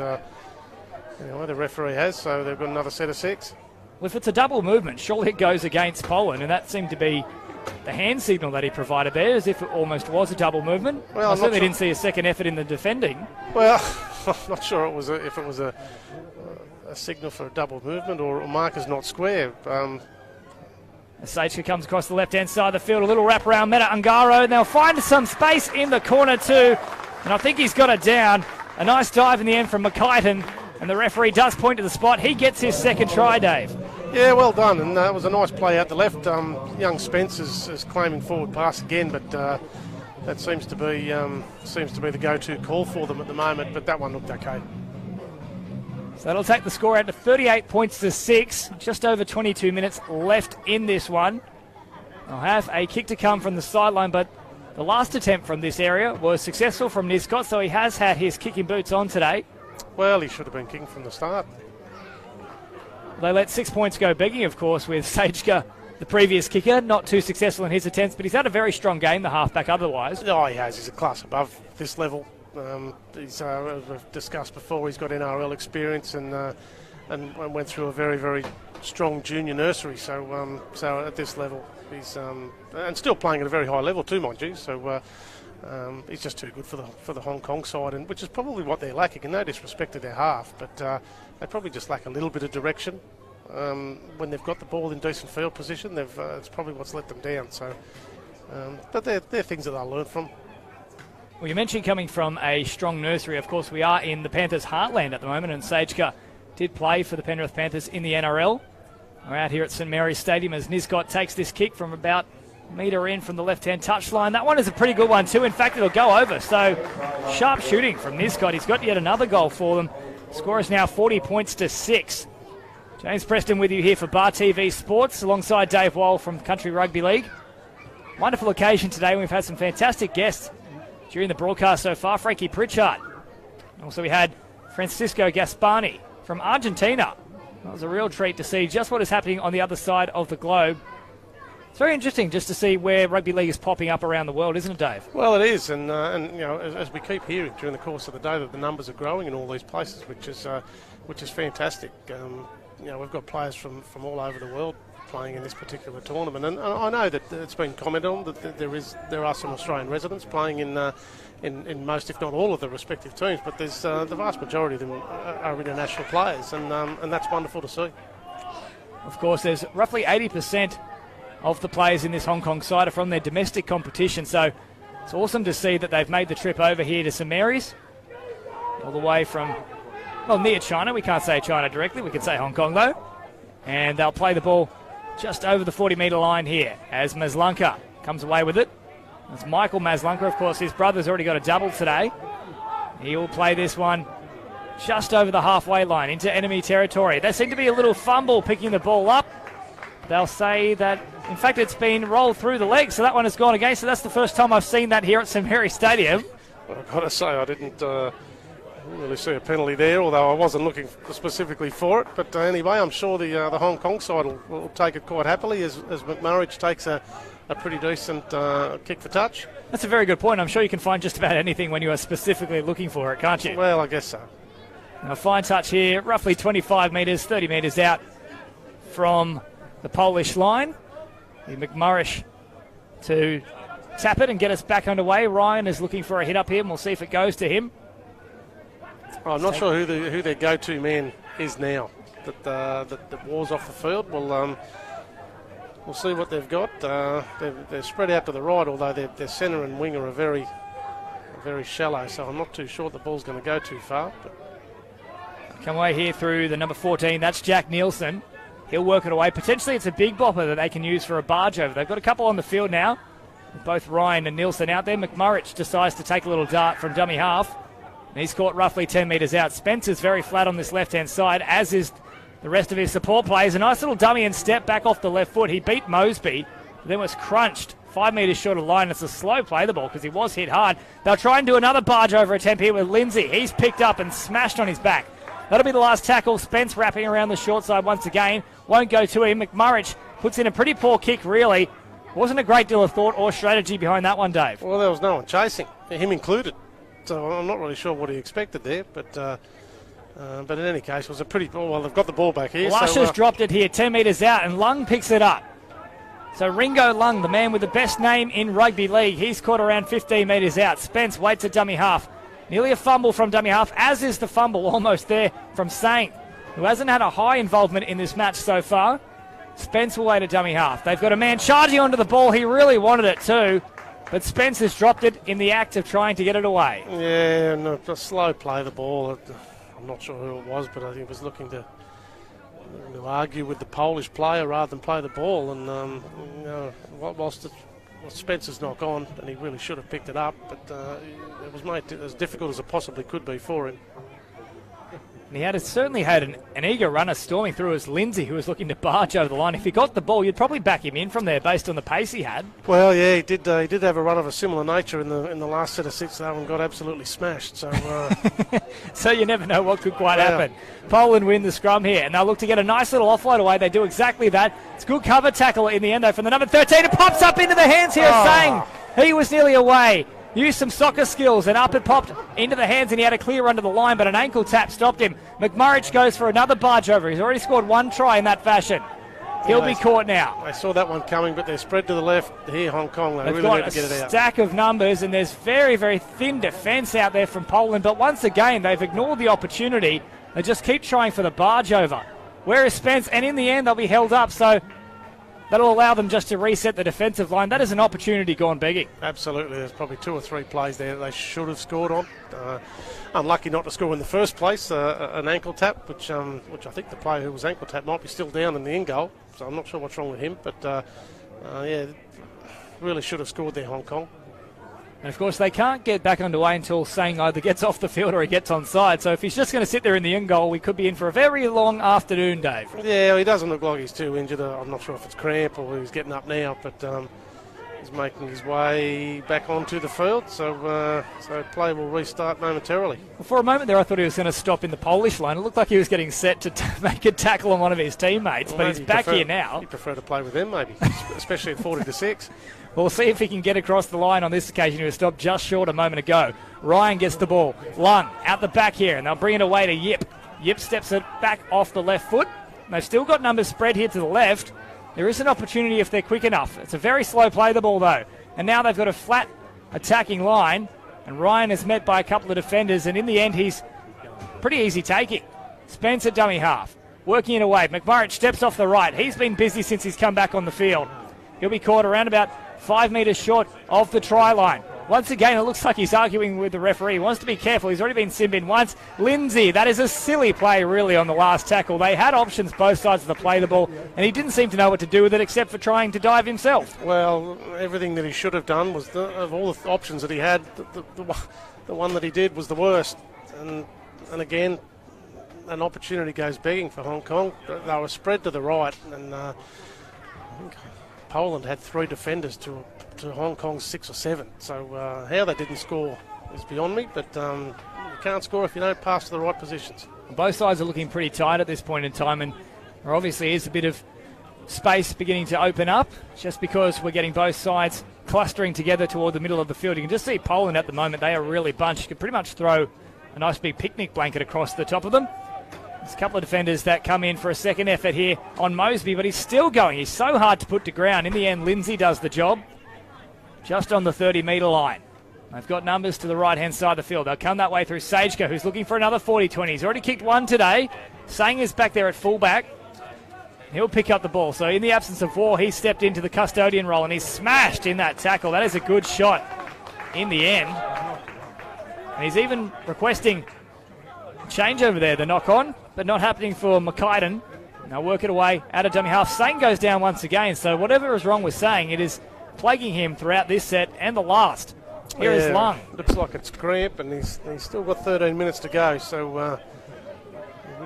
anyway, the referee has, so they've got another set of 6. Well, if it's a double movement, surely it goes against Poland, and that seemed to be the hand signal that he provided there, as if it almost was a double movement. Well, I certainly didn't see a second effort in the defending. Well, I'm not sure if it was a signal for a double movement or markers not square. Sajka comes across the left-hand side of the field, a little wrap around Meta Ungaro, and they'll find some space in the corner too, and I think he's got it down. A nice dive in the end from McKighton, and the referee does point to the spot. He gets his second try, Dave. Yeah, well done, and it was a nice play out the left. Young Spence is claiming forward pass again, but that seems to be the go-to call for them at the moment. But that one looked okay. So that'll take the score out to 38 points to 6. Just over 22 minutes left in this one. They'll have a kick to come from the sideline, but the last attempt from this area was successful from Niscott, so he has had his kicking boots on today. Well, he should have been kicking from the start. They let 6 points go begging, of course, with Sajka, the previous kicker, not too successful in his attempts, but he's had a very strong game, the halfback, otherwise. Oh, he has. He's a class above this level. He's, as we've discussed before, he's got NRL experience and went through a very, very strong junior nursery. So at this level, he's and still playing at a very high level too, mind you. So he's just too good for the Hong Kong side, and which is probably what they're lacking. And no disrespect to their half, but they probably just lack a little bit of direction. When they've got the ball in decent field position, it's probably what's let them down. So, but they're things that they'll learn from. Well, you mentioned coming from a strong nursery. Of course, we are in the Panthers' heartland at the moment, and Sajka did play for the Penrith Panthers in the NRL. We're out here at St Mary's Stadium as Niscott takes this kick from about a metre in from the left-hand touchline. That one is a pretty good one too. In fact, it'll go over. So, sharp shooting from Niscott. He's got yet another goal for them. Score is now 40 points to 6. James Preston with you here for Bar TV Sports, alongside Dave Wall from Country Rugby League. Wonderful occasion today. We've had some fantastic guests during the broadcast so far. Frankie Pritchard. Also, we had Francisco Gaspani from Argentina. That was a real treat to see just what is happening on the other side of the globe. It's very interesting just to see where rugby league is popping up around the world, isn't it, Dave? Well, it is, and you know, as we keep hearing during the course of the day, that the numbers are growing in all these places, which is fantastic. You know, we've got players from all over the world playing in this particular tournament, and I know that it's been commented on that there are some Australian residents playing in most, if not all, of the respective teams, but there's the vast majority of them are international players, and that's wonderful to see. Of course, there's roughly 80% of the players in this Hong Kong side are from their domestic competition, so it's awesome to see that they've made the trip over here to St Mary's, all the way from, well, near China. We can't say China directly, we can say Hong Kong though, and they'll play the ball just over the 40-metre line here as Maslanka comes away with it. It's Michael Maslanka, of course. His brother's already got a double today. He will play this one just over the halfway line into enemy territory. There seemed to be a little fumble picking the ball up. They'll say that, in fact, it's been rolled through the legs, so that one has gone against. So that's the first time I've seen that here at St Mary's Stadium. Well, I've got to say, I didn't really see a penalty there, although I wasn't looking specifically for it. But anyway, I'm sure the Hong Kong side will take it quite happily as McMurray takes a pretty decent kick for touch. That's a very good point. I'm sure you can find just about anything when you are specifically looking for it, can't you? Well, I guess so. A fine touch here, roughly 25 metres, 30 metres out from the Polish line. The McMurray to tap it and get us back underway. Ryan is looking for a hit up here, and we'll see if it goes to him. I'm not sure who their go-to man is now that War's off the field. We'll see what they've got. They're spread out to the right, although their centre and winger are very, very shallow, so I'm not too sure the ball's going to go too far. But come away here through the number 14. That's Jack Nielsen. He'll work it away. Potentially it's a big bopper that they can use for a barge over. They've got a couple on the field now, with both Ryan and Nielsen out there. McMurray decides to take a little dart from dummy half. And he's caught roughly 10 metres out. Spencer's very flat on this left-hand side, as is the rest of his support players. A nice little dummy and step back off the left foot. He beat Mosby, then was crunched 5 metres short of line. It's a slow play the ball because he was hit hard. They'll try and do another barge over attempt here with Lindsay. He's picked up and smashed on his back. That'll be the last tackle. Spence wrapping around the short side once again. Won't go to him. McMurrich puts in a pretty poor kick, really. Wasn't a great deal of thought or strategy behind that one, Dave. Well, there was no one chasing, him included. So I'm not really sure what he expected there, but in any case, it was a pretty... Well, they've got the ball back here. Lusher's dropped it here, 10 metres out, and Lung picks it up. So Ringo Lung, the man with the best name in rugby league, he's caught around 15 metres out. Spence waits at dummy half. Nearly a fumble from dummy half, as is the fumble almost there from Saint, who hasn't had a high involvement in this match so far. Spence will wait at dummy half. They've got a man charging onto the ball. He really wanted it too, but Spence has dropped it in the act of trying to get it away. Yeah, no, a slow play the ball. I'm not sure who it was, but I think he was looking to argue with the Polish player rather than play the ball. And whilst Spencer's not gone, and he really should have picked it up, but it was made as difficult as it possibly could be for him. And he certainly had an eager runner storming through as Lindsay, who was looking to barge over the line. If he got the ball, you'd probably back him in from there based on the pace he had. Well, yeah, he did have a run of a similar nature in the last set of six, though, and got absolutely smashed. So, so you never know what could quite happen. Poland win the scrum here, and they'll look to get a nice little offload away. They do exactly that. It's good cover tackle in the end, though, from the number 13. It pops up into the hands here of Sang. He was nearly away. Used some soccer skills, and up it popped into the hands, and he had a clear under the line, but an ankle tap stopped him. McMurrich goes for another barge over. He's already scored one try in that fashion. He'll be caught now. I saw that one coming, but they're spread to the left here, Hong Kong. They really need to get it out. They've got a stack of numbers, and there's very, very thin defence out there from Poland, but once again, they've ignored the opportunity. They just keep trying for the barge over. Where is Spence? And in the end, they'll be held up, so that'll allow them just to reset the defensive line. That is an opportunity gone begging. Absolutely. There's probably 2 or 3 plays there that they should have scored on. Unlucky not to score in the first place. An ankle tap, which I think the player who was ankle tapped might be still down in the end goal. So I'm not sure what's wrong with him. But, yeah, really should have scored there, Hong Kong. And, of course, they can't get back underway until Sang either gets off the field or he gets onside. So if he's just going to sit there in the end goal, we could be in for a very long afternoon, Dave. Yeah, he doesn't look like he's too injured. I'm not sure if it's cramp or he's getting up now, but he's making his way back onto the field. So play will restart momentarily. Well, for a moment there, I thought he was going to stop in the Polish line. It looked like he was getting set to make a tackle on one of his teammates, but he's back here now. He'd prefer to play with them, maybe, especially at 40-6. We'll see if he can get across the line on this occasion. He was stopped just short a moment ago. Ryan gets the ball. Lung out the back here, and they'll bring it away to Yip. Yip steps it back off the left foot. And they've still got numbers spread here to the left. There is an opportunity if they're quick enough. It's a very slow play, the ball, though. And now they've got a flat attacking line, and Ryan is met by a couple of defenders, and in the end, he's pretty easy taking. Spencer dummy half, working it away. McMurrich steps off the right. He's been busy since he's come back on the field. He'll be caught around about 5 metres short of the try line. Once again, it looks like he's arguing with the referee. He wants to be careful. He's already been simmed in once. Lindsay, that is a silly play, really, on the last tackle. They had options both sides of the play, the ball, and he didn't seem to know what to do with it except for trying to dive himself. Well, everything that he should have done was, of all the options that he had, the one that he did was the worst. And again, an opportunity goes begging for Hong Kong. They were spread to the right, and I think Poland had 3 defenders to Hong Kong's 6 or 7. So how they didn't score is beyond me, but you can't score if you don't pass to the right positions. Both sides are looking pretty tight at this point in time, and there obviously is a bit of space beginning to open up just because we're getting both sides clustering together toward the middle of the field. You can just see Poland at the moment. They are really bunched. You can pretty much throw a nice big picnic blanket across the top of them. There's a couple of defenders that come in for a second effort here on Mosby, but he's still going. He's so hard to put to ground. In the end, Lindsay does the job just on the 30-metre line. They've got numbers to the right-hand side of the field. They'll come that way through Sajka, who's looking for another 40-20. He's already kicked one today. Sang is back there at fullback. He'll pick up the ball. So in the absence of war, he stepped into the custodian role, and he's smashed in that tackle. That is a good shot in the end. And he's even requesting change over there, the knock-on, but not happening for McKaiden. Now work it away out of dummy half. Sang goes down once again, so whatever is wrong with Sang, it is plaguing him throughout this set and the last. Here is Lung. Looks like it's cramp, and he's still got 13 minutes to go, so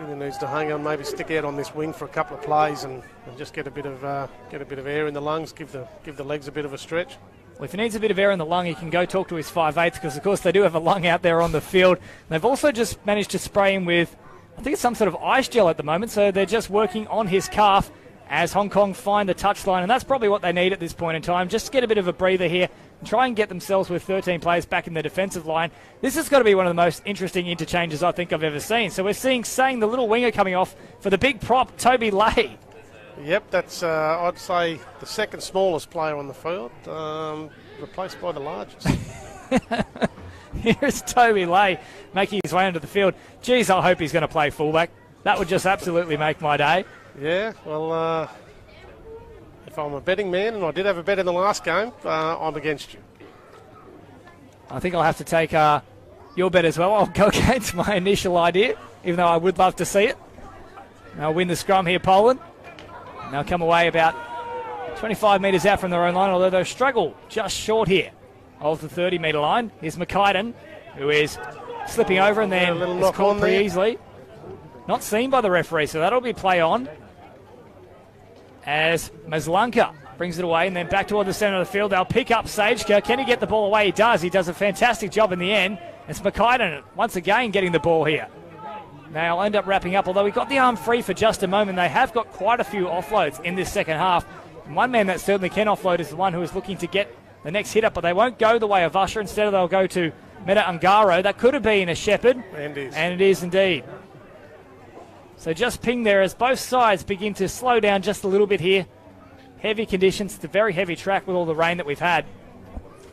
Really needs to hang on, maybe stick out on this wing for a couple of plays and just get a bit of air in the lungs, give the legs a bit of a stretch. Well, if he needs a bit of air in the lung, he can go talk to his 5'8", because, of course, they do have a lung out there on the field. They've also just managed to spray him with, I think it's some sort of ice gel at the moment, so they're just working on his calf as Hong Kong find the touchline, and that's probably what they need at this point in time, just to get a bit of a breather here and try and get themselves with 13 players back in the defensive line. This has got to be one of the most interesting interchanges I think I've ever seen. So we're seeing Sang, the little winger, coming off for the big prop, Toby Lay. Yep, that's, I'd say, the second smallest player on the field, replaced by the largest. Here's Toby Lay making his way onto the field. Geez, I hope he's going to play fullback. That would just absolutely make my day. Yeah, well, if I'm a betting man, and I did have a bet in the last game, I'm against you. I think I'll have to take your bet as well. I'll go against my initial idea, even though I would love to see it. They'll win the scrum here, Poland. And they'll come away about 25 metres out from their own line, although they'll struggle just short here of the 30-metre line. Here's McKaiden, who is slipping over and then is caught pretty easily. Not seen by the referee, so that'll be play on. As Maslanka brings it away and then back toward the centre of the field. They'll pick up Sajka. Can he get the ball away? He does. He does a fantastic job in the end. It's McKaiden once again getting the ball here. Now, I'll end up wrapping up, although we got the arm free for just a moment. They have got quite a few offloads in this second half. And one man that certainly can offload is the one who is looking to get the next hit up, but they won't go the way of Usher. Instead, they'll go to Meta Ungaro. That could have been a Shepherd, and it is indeed. So just ping there as both sides begin to slow down just a little bit here. Heavy conditions. It's a very heavy track with all the rain that we've had.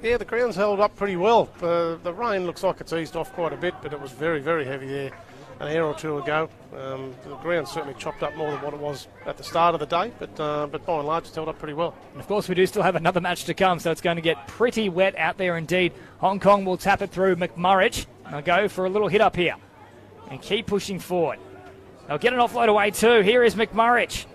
Yeah, the ground's held up pretty well. The rain looks like it's eased off quite a bit, but it was very, very heavy there an hour or two ago. The ground certainly chopped up more than what it was at the start of the day, but by and large it's held up pretty well. And of course we do still have another match to come, so it's going to get pretty wet out there indeed. Hong Kong will tap it through McMurrich. They'll go for a little hit up here and keep pushing forward. They'll get an offload away too. Here is McMurrich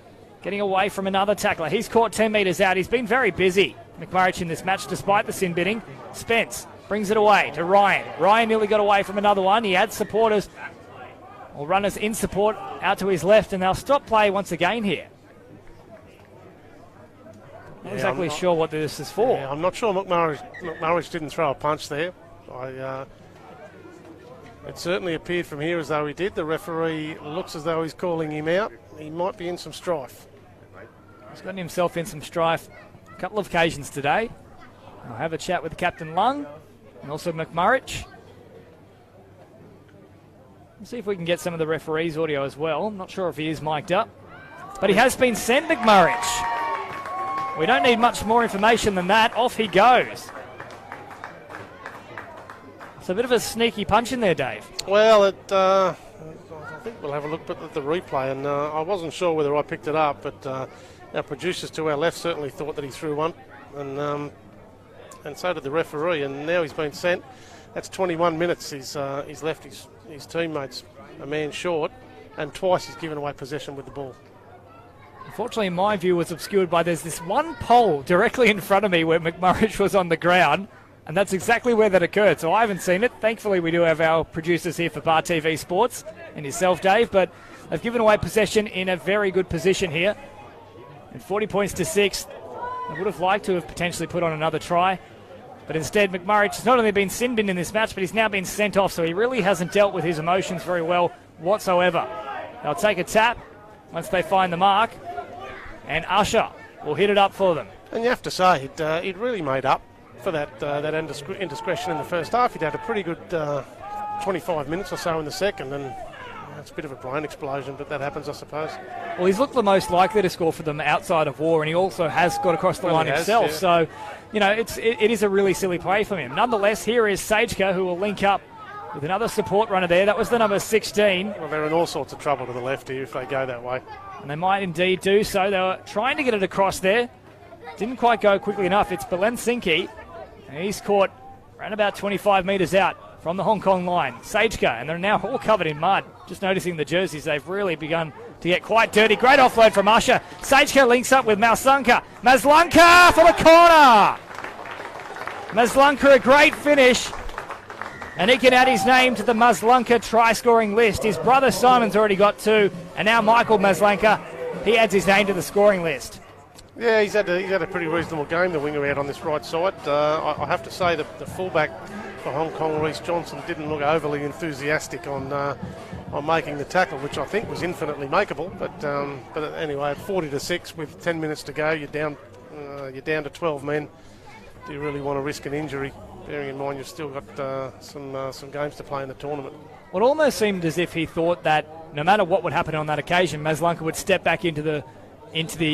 getting away from another tackler. He's caught 10 metres out. He's been very busy, McMurrich, in this match despite the sin binning. Spence brings it away to Ryan. Ryan nearly got away from another one. He had supporters or runners in support out to his left, and they'll stop play once again here. Not exactly sure what this is for. Yeah, I'm not sure McMurrich didn't throw a punch there. It certainly appeared from here as though he did. The referee looks as though he's calling him out. He might be in some strife. He's gotten himself in some strife a couple of occasions today. I'll have a chat with Captain Lung and also McMurrich. We'll see if we can get some of the referee's audio as well. I'm not sure if he is mic'd up. But he has been sent, McMurrich. We don't need much more information than that. Off he goes. It's a bit of a sneaky punch in there, Dave. Well, I think we'll have a look at the replay, and I wasn't sure whether I picked it up, but our producers to our left certainly thought that he threw one, and so did the referee, and now he's been sent. That's 21 minutes. He's left his teammates a man short, and twice he's given away possession with the ball. Unfortunately, my view was obscured by there's this one pole directly in front of me where McMurrich was on the ground, and that's exactly where that occurred. So I haven't seen it. Thankfully, we do have our producers here for Bar TV Sports and yourself, Dave, but they've given away possession in a very good position here. And 40 points to 6. I would have liked to have potentially put on another try. But instead, McMurrich has not only been sin-binned in this match, but he's now been sent off, so he really hasn't dealt with his emotions very well whatsoever. They'll take a tap once they find the mark, and Usher will hit it up for them. And you have to say, he'd really made up for that indiscretion in the first half. He'd had a pretty good 25 minutes or so in the second, and it's a bit of a brain explosion, but that happens, I suppose. Well, he's looked the most likely to score for them outside of War, and he also has got across the line himself. Yeah. So, you know, it is a really silly play from him. Nonetheless, here is Sajka, who will link up with another support runner there. That was the number 16. Well, they're in all sorts of trouble to the left here if they go that way. And they might indeed do so. They were trying to get it across there. Didn't quite go quickly enough. It's Belensinki, and he's caught around about 25 metres out from the Hong Kong line. Sajka, and they're now all covered in mud. Just noticing the jerseys, they've really begun to get quite dirty. Great offload from Usher. Sajka links up with Maslanka. Maslanka for the corner. Maslanka, a great finish. And he can add his name to the Maslanka try-scoring list. His brother Simon's already got 2, and now Michael Maslanka, he adds his name to the scoring list. Yeah, he's had a pretty reasonable game, the winger out on this right side. I have to say that the fullback for Hong Kong, Reece Johnson, didn't look overly enthusiastic on making the tackle, which I think was infinitely makeable. But anyway, at 40-6 with 10 minutes to go, you're down to 12 men. Do you really want to risk an injury? Bearing in mind you've still got some games to play in the tournament. Well, it almost seemed as if he thought that no matter what would happen on that occasion, Maslanka would step back into the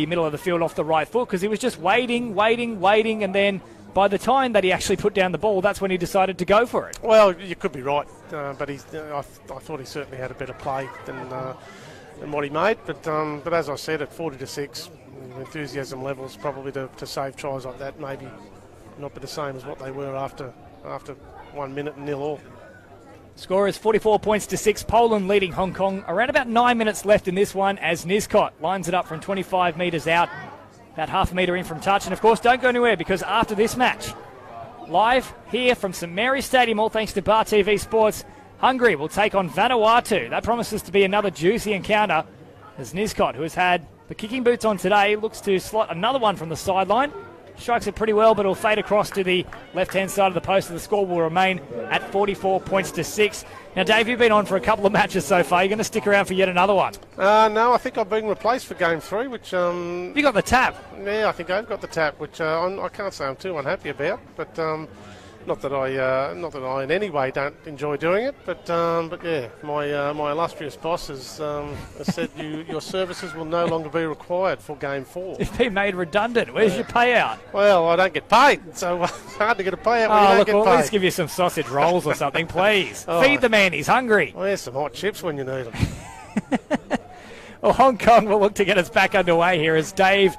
middle of the field off the right foot, because he was just waiting, and then by the time that he actually put down the ball, that's when he decided to go for it. Well, you could be right, but I thought he certainly had a better play than what he made. But as I said, at 40-6, enthusiasm levels probably to save tries like that maybe not be the same as what they were after 1 minute and 0-all. Score is 44-6. Poland leading Hong Kong. Around about 9 minutes left in this one as Niscott lines it up from 25 metres out. About half a metre in from touch. And of course, don't go anywhere, because after this match, live here from St Mary's Stadium, all thanks to Bar TV Sports, Hungary will take on Vanuatu. That promises to be another juicy encounter, as Niscott, who has had the kicking boots on today, looks to slot another one from the sideline. Strikes it pretty well, but it'll fade across to the left-hand side of the post, and the score will remain at 44-6. Now, Dave, you've been on for a couple of matches so far. You're going to stick around for yet another one? No, I think I've been replaced for Game 3, which... You got the tap? Yeah, I think I've got the tap, which I can't say I'm too unhappy about, but... Not that I in any way don't enjoy doing it, but yeah, my illustrious boss has said your services will no longer be required for Game 4. You've been made redundant. Where's your payout? Well, I don't get paid, so it's hard to get a payout when you don't get paid. Well, let's give you some sausage rolls or something, please. Feed the man, he's hungry. Well, here's some hot chips when you need them. Well, Hong Kong will look to get us back underway here as Dave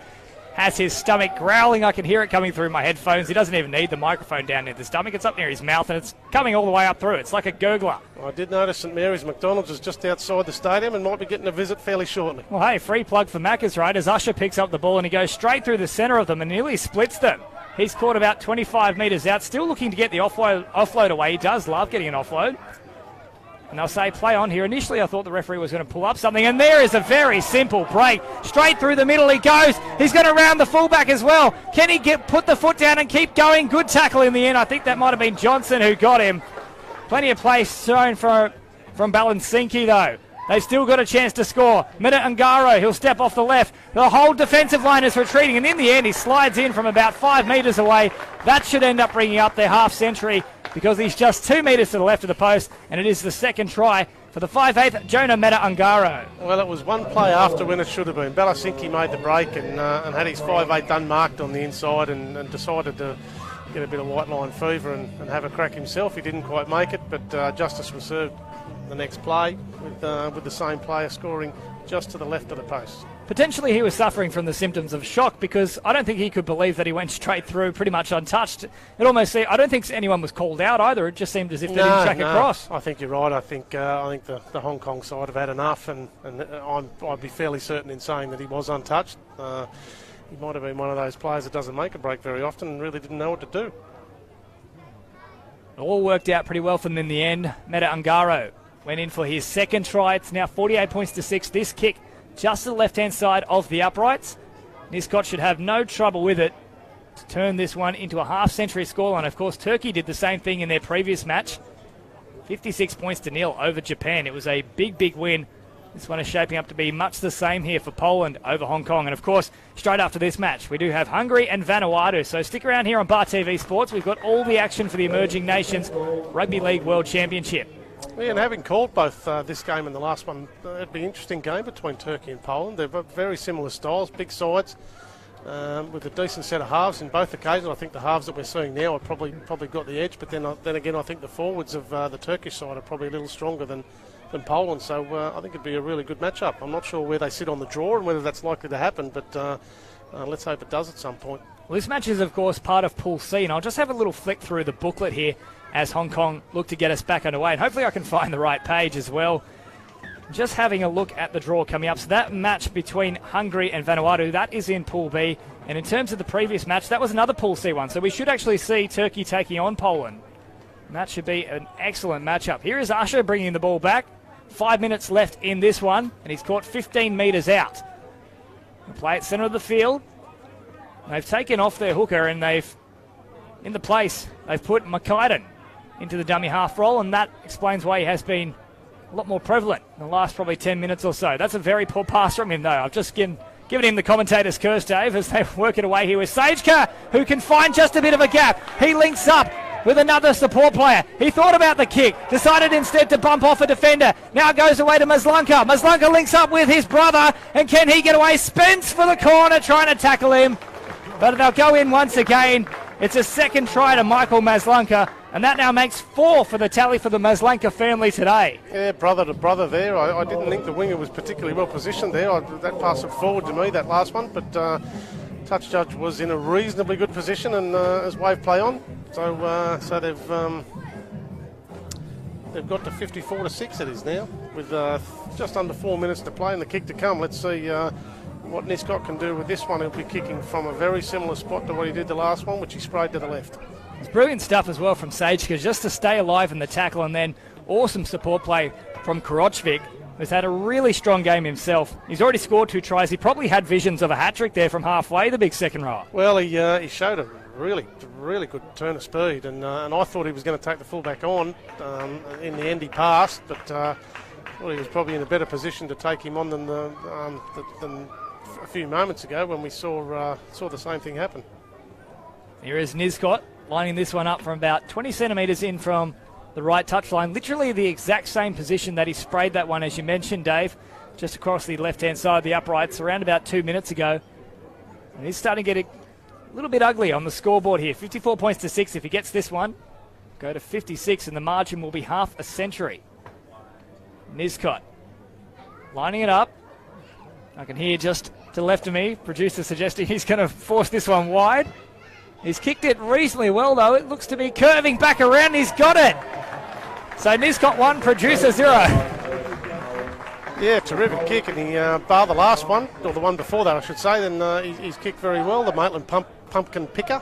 has his stomach growling. I can hear it coming through my headphones. He doesn't even need the microphone down near the stomach. It's up near his mouth, and it's coming all the way up through. It's like a gurgler. I did notice St Mary's McDonald's is just outside the stadium and might be getting a visit fairly shortly. Well, hey, free plug for Macca's, right, as Usher picks up the ball and he goes straight through the centre of them and nearly splits them. He's caught about 25 metres out, still looking to get the offload away. He does love getting an offload. And they'll say play on here. Initially, I thought the referee was going to pull up something, and there is a very simple break. Straight through the middle he goes. He's going to round the fullback as well. Can he put the foot down and keep going? Good tackle in the end. I think that might have been Johnson who got him. Plenty of place shown from Balansinki, though. They've still got a chance to score. Meta Ungaro, he'll step off the left. The whole defensive line is retreating, and in the end, he slides in from about 5 metres away. That should end up bringing up their half-century, because he's just 2 metres to the left of the post, and it is the second try for the 5'8", Jonah Meta Ungaro. Well, it was one play after when it should have been. Balansinki made the break and had his 5'8" unmarked on the inside and decided to get a bit of white line fever and have a crack himself. He didn't quite make it, but justice was served the next play with the same player scoring just to the left of the post. Potentially he was suffering from the symptoms of shock, because I don't think he could believe that he went straight through pretty much untouched. I don't think anyone was called out either. It just seemed as if they didn't track across. I think you're right. I think the Hong Kong side have had enough, and I'd be fairly certain in saying that he was untouched. He might have been one of those players that doesn't make a break very often and really didn't know what to do. It all worked out pretty well for them in the end. Meta Ungaro went in for his second try. It's now 48-6. This kick just to the left-hand side of the uprights. Niscott should have no trouble with it to turn this one into a half-century scoreline. Of course, Turkey did the same thing in their previous match. 56-0 over Japan. It was a big, big win. This one is shaping up to be much the same here for Poland over Hong Kong. And, of course, straight after this match, we do have Hungary and Vanuatu. So stick around here on Bar TV Sports. We've got all the action for the Emerging Nations Rugby League World Championship. Yeah, and having called both this game and the last one, it'd be an interesting game between Turkey and Poland. They've got very similar styles, big sides, with a decent set of halves in both occasions. I think the halves that we're seeing now have probably got the edge, but then again, I think the forwards of the Turkish side are probably a little stronger than Poland. So I think it'd be a really good matchup. I'm not sure where they sit on the draw and whether that's likely to happen, but let's hope it does at some point. Well, this match is, of course, part of Pool C, and I'll just have a little flick through the booklet here as Hong Kong look to get us back underway. And hopefully I can find the right page as well. Just having a look at the draw coming up. So that match between Hungary and Vanuatu, that is in Pool B. And in terms of the previous match, that was another Pool C one. So we should actually see Turkey taking on Poland. And that should be an excellent matchup. Here is Usher bringing the ball back. 5 minutes left in this one, and he's caught 15 metres out. They play at centre of the field. They've taken off their hooker, and they've put McKaiden into the dummy half role, and that explains why he has been a lot more prevalent in the last probably 10 minutes or so. That's a very poor pass from him, though. I've just given him the commentator's curse, Dave, as they work it away here with Sajka, who can find just a bit of a gap. He links up with another support player. He thought about the kick, decided instead to bump off a defender. Now goes away to Maslanka. Maslanka links up with his brother, and can he get away? Spence for the corner, trying to tackle him. But they'll go in once again. It's a second try to Michael Maslanka, and that now makes 4 for the tally for the Maslanka family today. Yeah, brother to brother there. I didn't think the winger was particularly well positioned there. That passed it forward to me, that last one, but touch judge was in a reasonably good position, and as wave play on. So they've got to 54-6 it is now, with just under 4 minutes to play and the kick to come. Let's see what Niscott can do with this one. He'll be kicking from a very similar spot to what he did the last one, which he sprayed to the left. It's brilliant stuff as well from Sajka, just to stay alive in the tackle, and then awesome support play from Korocvik, who's had a really strong game himself. He's already scored 2 tries. He probably had visions of a hat-trick there from halfway, the big second row. Well, he showed a really good turn of speed, and I thought he was going to take the fullback on. In the end he passed, but thought he was probably in a better position to take him on than a few moments ago when we saw the same thing happen. Here is Niscott lining this one up from about 20 centimetres in from the right touchline. Literally the exact same position that he sprayed that one, as you mentioned, Dave, just across the left-hand side of the uprights around about 2 minutes ago. And he's starting to get a little bit ugly on the scoreboard here. 54 points to 6 if he gets this one. Go to 56, and the margin will be half a century. Niscott lining it up. I can hear just to the left of me, producer suggesting he's going to force this one wide. He's kicked it reasonably well, though. It looks to be curving back around. He's got it. So Niscott 1, producer 0. Yeah, terrific kick, and he bar the last one, or the one before that, I should say. Then he's kicked very well. The Maitland pumpkin picker.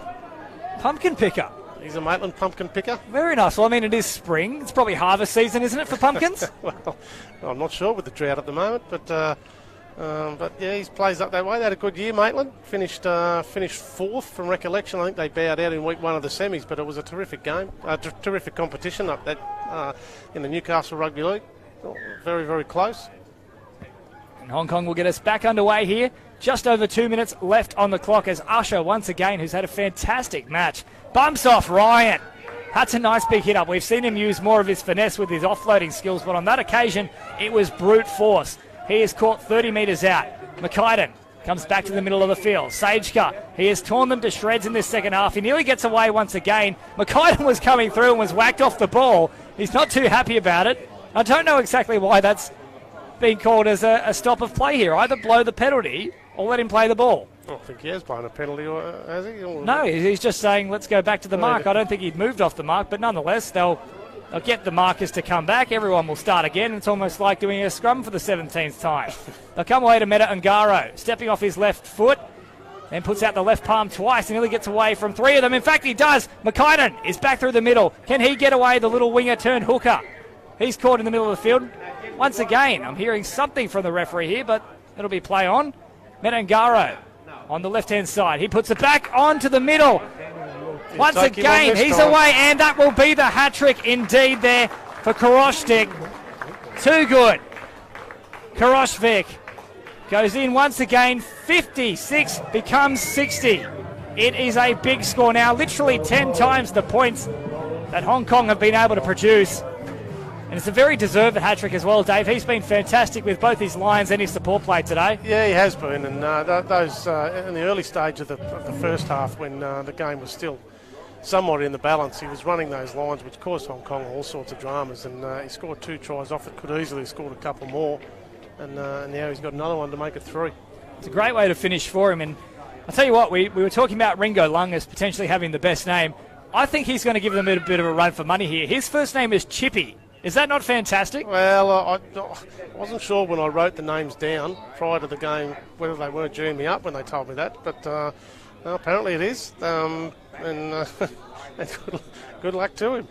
Pumpkin picker. He's a Maitland pumpkin picker. Very nice. Well, I mean, it is spring. It's probably harvest season, isn't it, for pumpkins? Well, I'm not sure with the drought at the moment, but yeah, he plays up that way. They had a good year, Maitland. Finished 4th from recollection. I think they bowed out in week 1 of the semis, but it was a terrific game, terrific competition up that in the Newcastle Rugby League. Very, very close. And Hong Kong will get us back underway here. Just over 2 minutes left on the clock as Usher, once again, who's had a fantastic match, bumps off Ryan. That's a nice big hit up. We've seen him use more of his finesse with his offloading skills, but on that occasion, it was brute force. He is caught 30 metres out. McKaiden comes back to the middle of the field. Sajka, he has torn them to shreds in this second half. He nearly gets away once again. McKaiden was coming through and was whacked off the ball. He's not too happy about it. I don't know exactly why that's being called as a stop of play here. Either blow the penalty or let him play the ball. I don't think he has blown a penalty, or has he? Or no, he's just saying, let's go back to the mark. I don't think he'd moved off the mark, but nonetheless, they'll get the markers to come back. Everyone will start again. It's almost like doing a scrum for the 17th time. They'll come away to Meta Ngaro, stepping off his left foot, then puts out the left palm twice and nearly gets away from 3 of them. In fact, he does. McKaiden is back through the middle. Can he get away, the little winger turned hooker? He's caught in the middle of the field. Once again, I'm hearing something from the referee here, but it'll be play on. Meta Ngaro on the left-hand side. He puts it back onto the middle. Once again, he's away, and that will be the hat-trick indeed there for Korocvik. Too good. Korocvik goes in once again. 56 becomes 60. It is a big score now, literally 10 times the points that Hong Kong have been able to produce. And it's a very deserved hat-trick as well, Dave. He's been fantastic with both his lines and his support play today. Yeah, he has been. And those in the early stage of the first half, when the game was still somewhat in the balance, he was running those lines, which caused Hong Kong all sorts of dramas. And he scored 2 tries off it. Could easily have scored a couple more. And now he's got another one to make it 3. It's a great way to finish for him. And I'll tell you what, we were talking about Ringo Lung as potentially having the best name. I think he's going to give them a bit of a run for money here. His first name is Chippy. Is that not fantastic? Well, I wasn't sure when I wrote the names down prior to the game whether they weren't geeing me up when they told me that, but apparently it is. And good luck to him.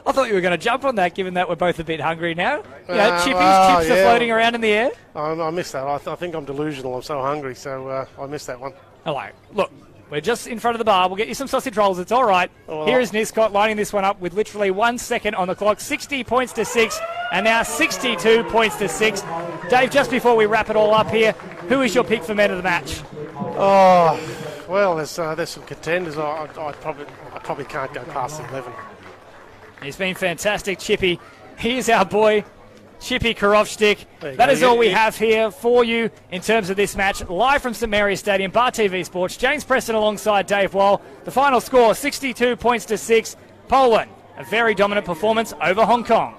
I thought you were going to jump on that, given that we're both a bit hungry now. Chips yeah. are floating around in the air. I missed that. I think I'm delusional. I'm so hungry, so I missed that one. Hello. Look, we're just in front of the bar. We'll get you some sausage rolls. It's all right. Here is Niscott lining this one up with literally 1 second on the clock. 60 points to 6, and now 62 points to 6. Dave, just before we wrap it all up here, who is your pick for men of the match? Oh, well, there's some contenders. I probably can't go past 11. He's been fantastic, Chippy. Here's our boy, Chippy Karofstik. That is all we have here for you in terms of this match. Live from St Mary's Stadium, Bar TV Sports. James Preston alongside Dave Wall. The final score, 62 points to 6. Poland, a very dominant performance over Hong Kong.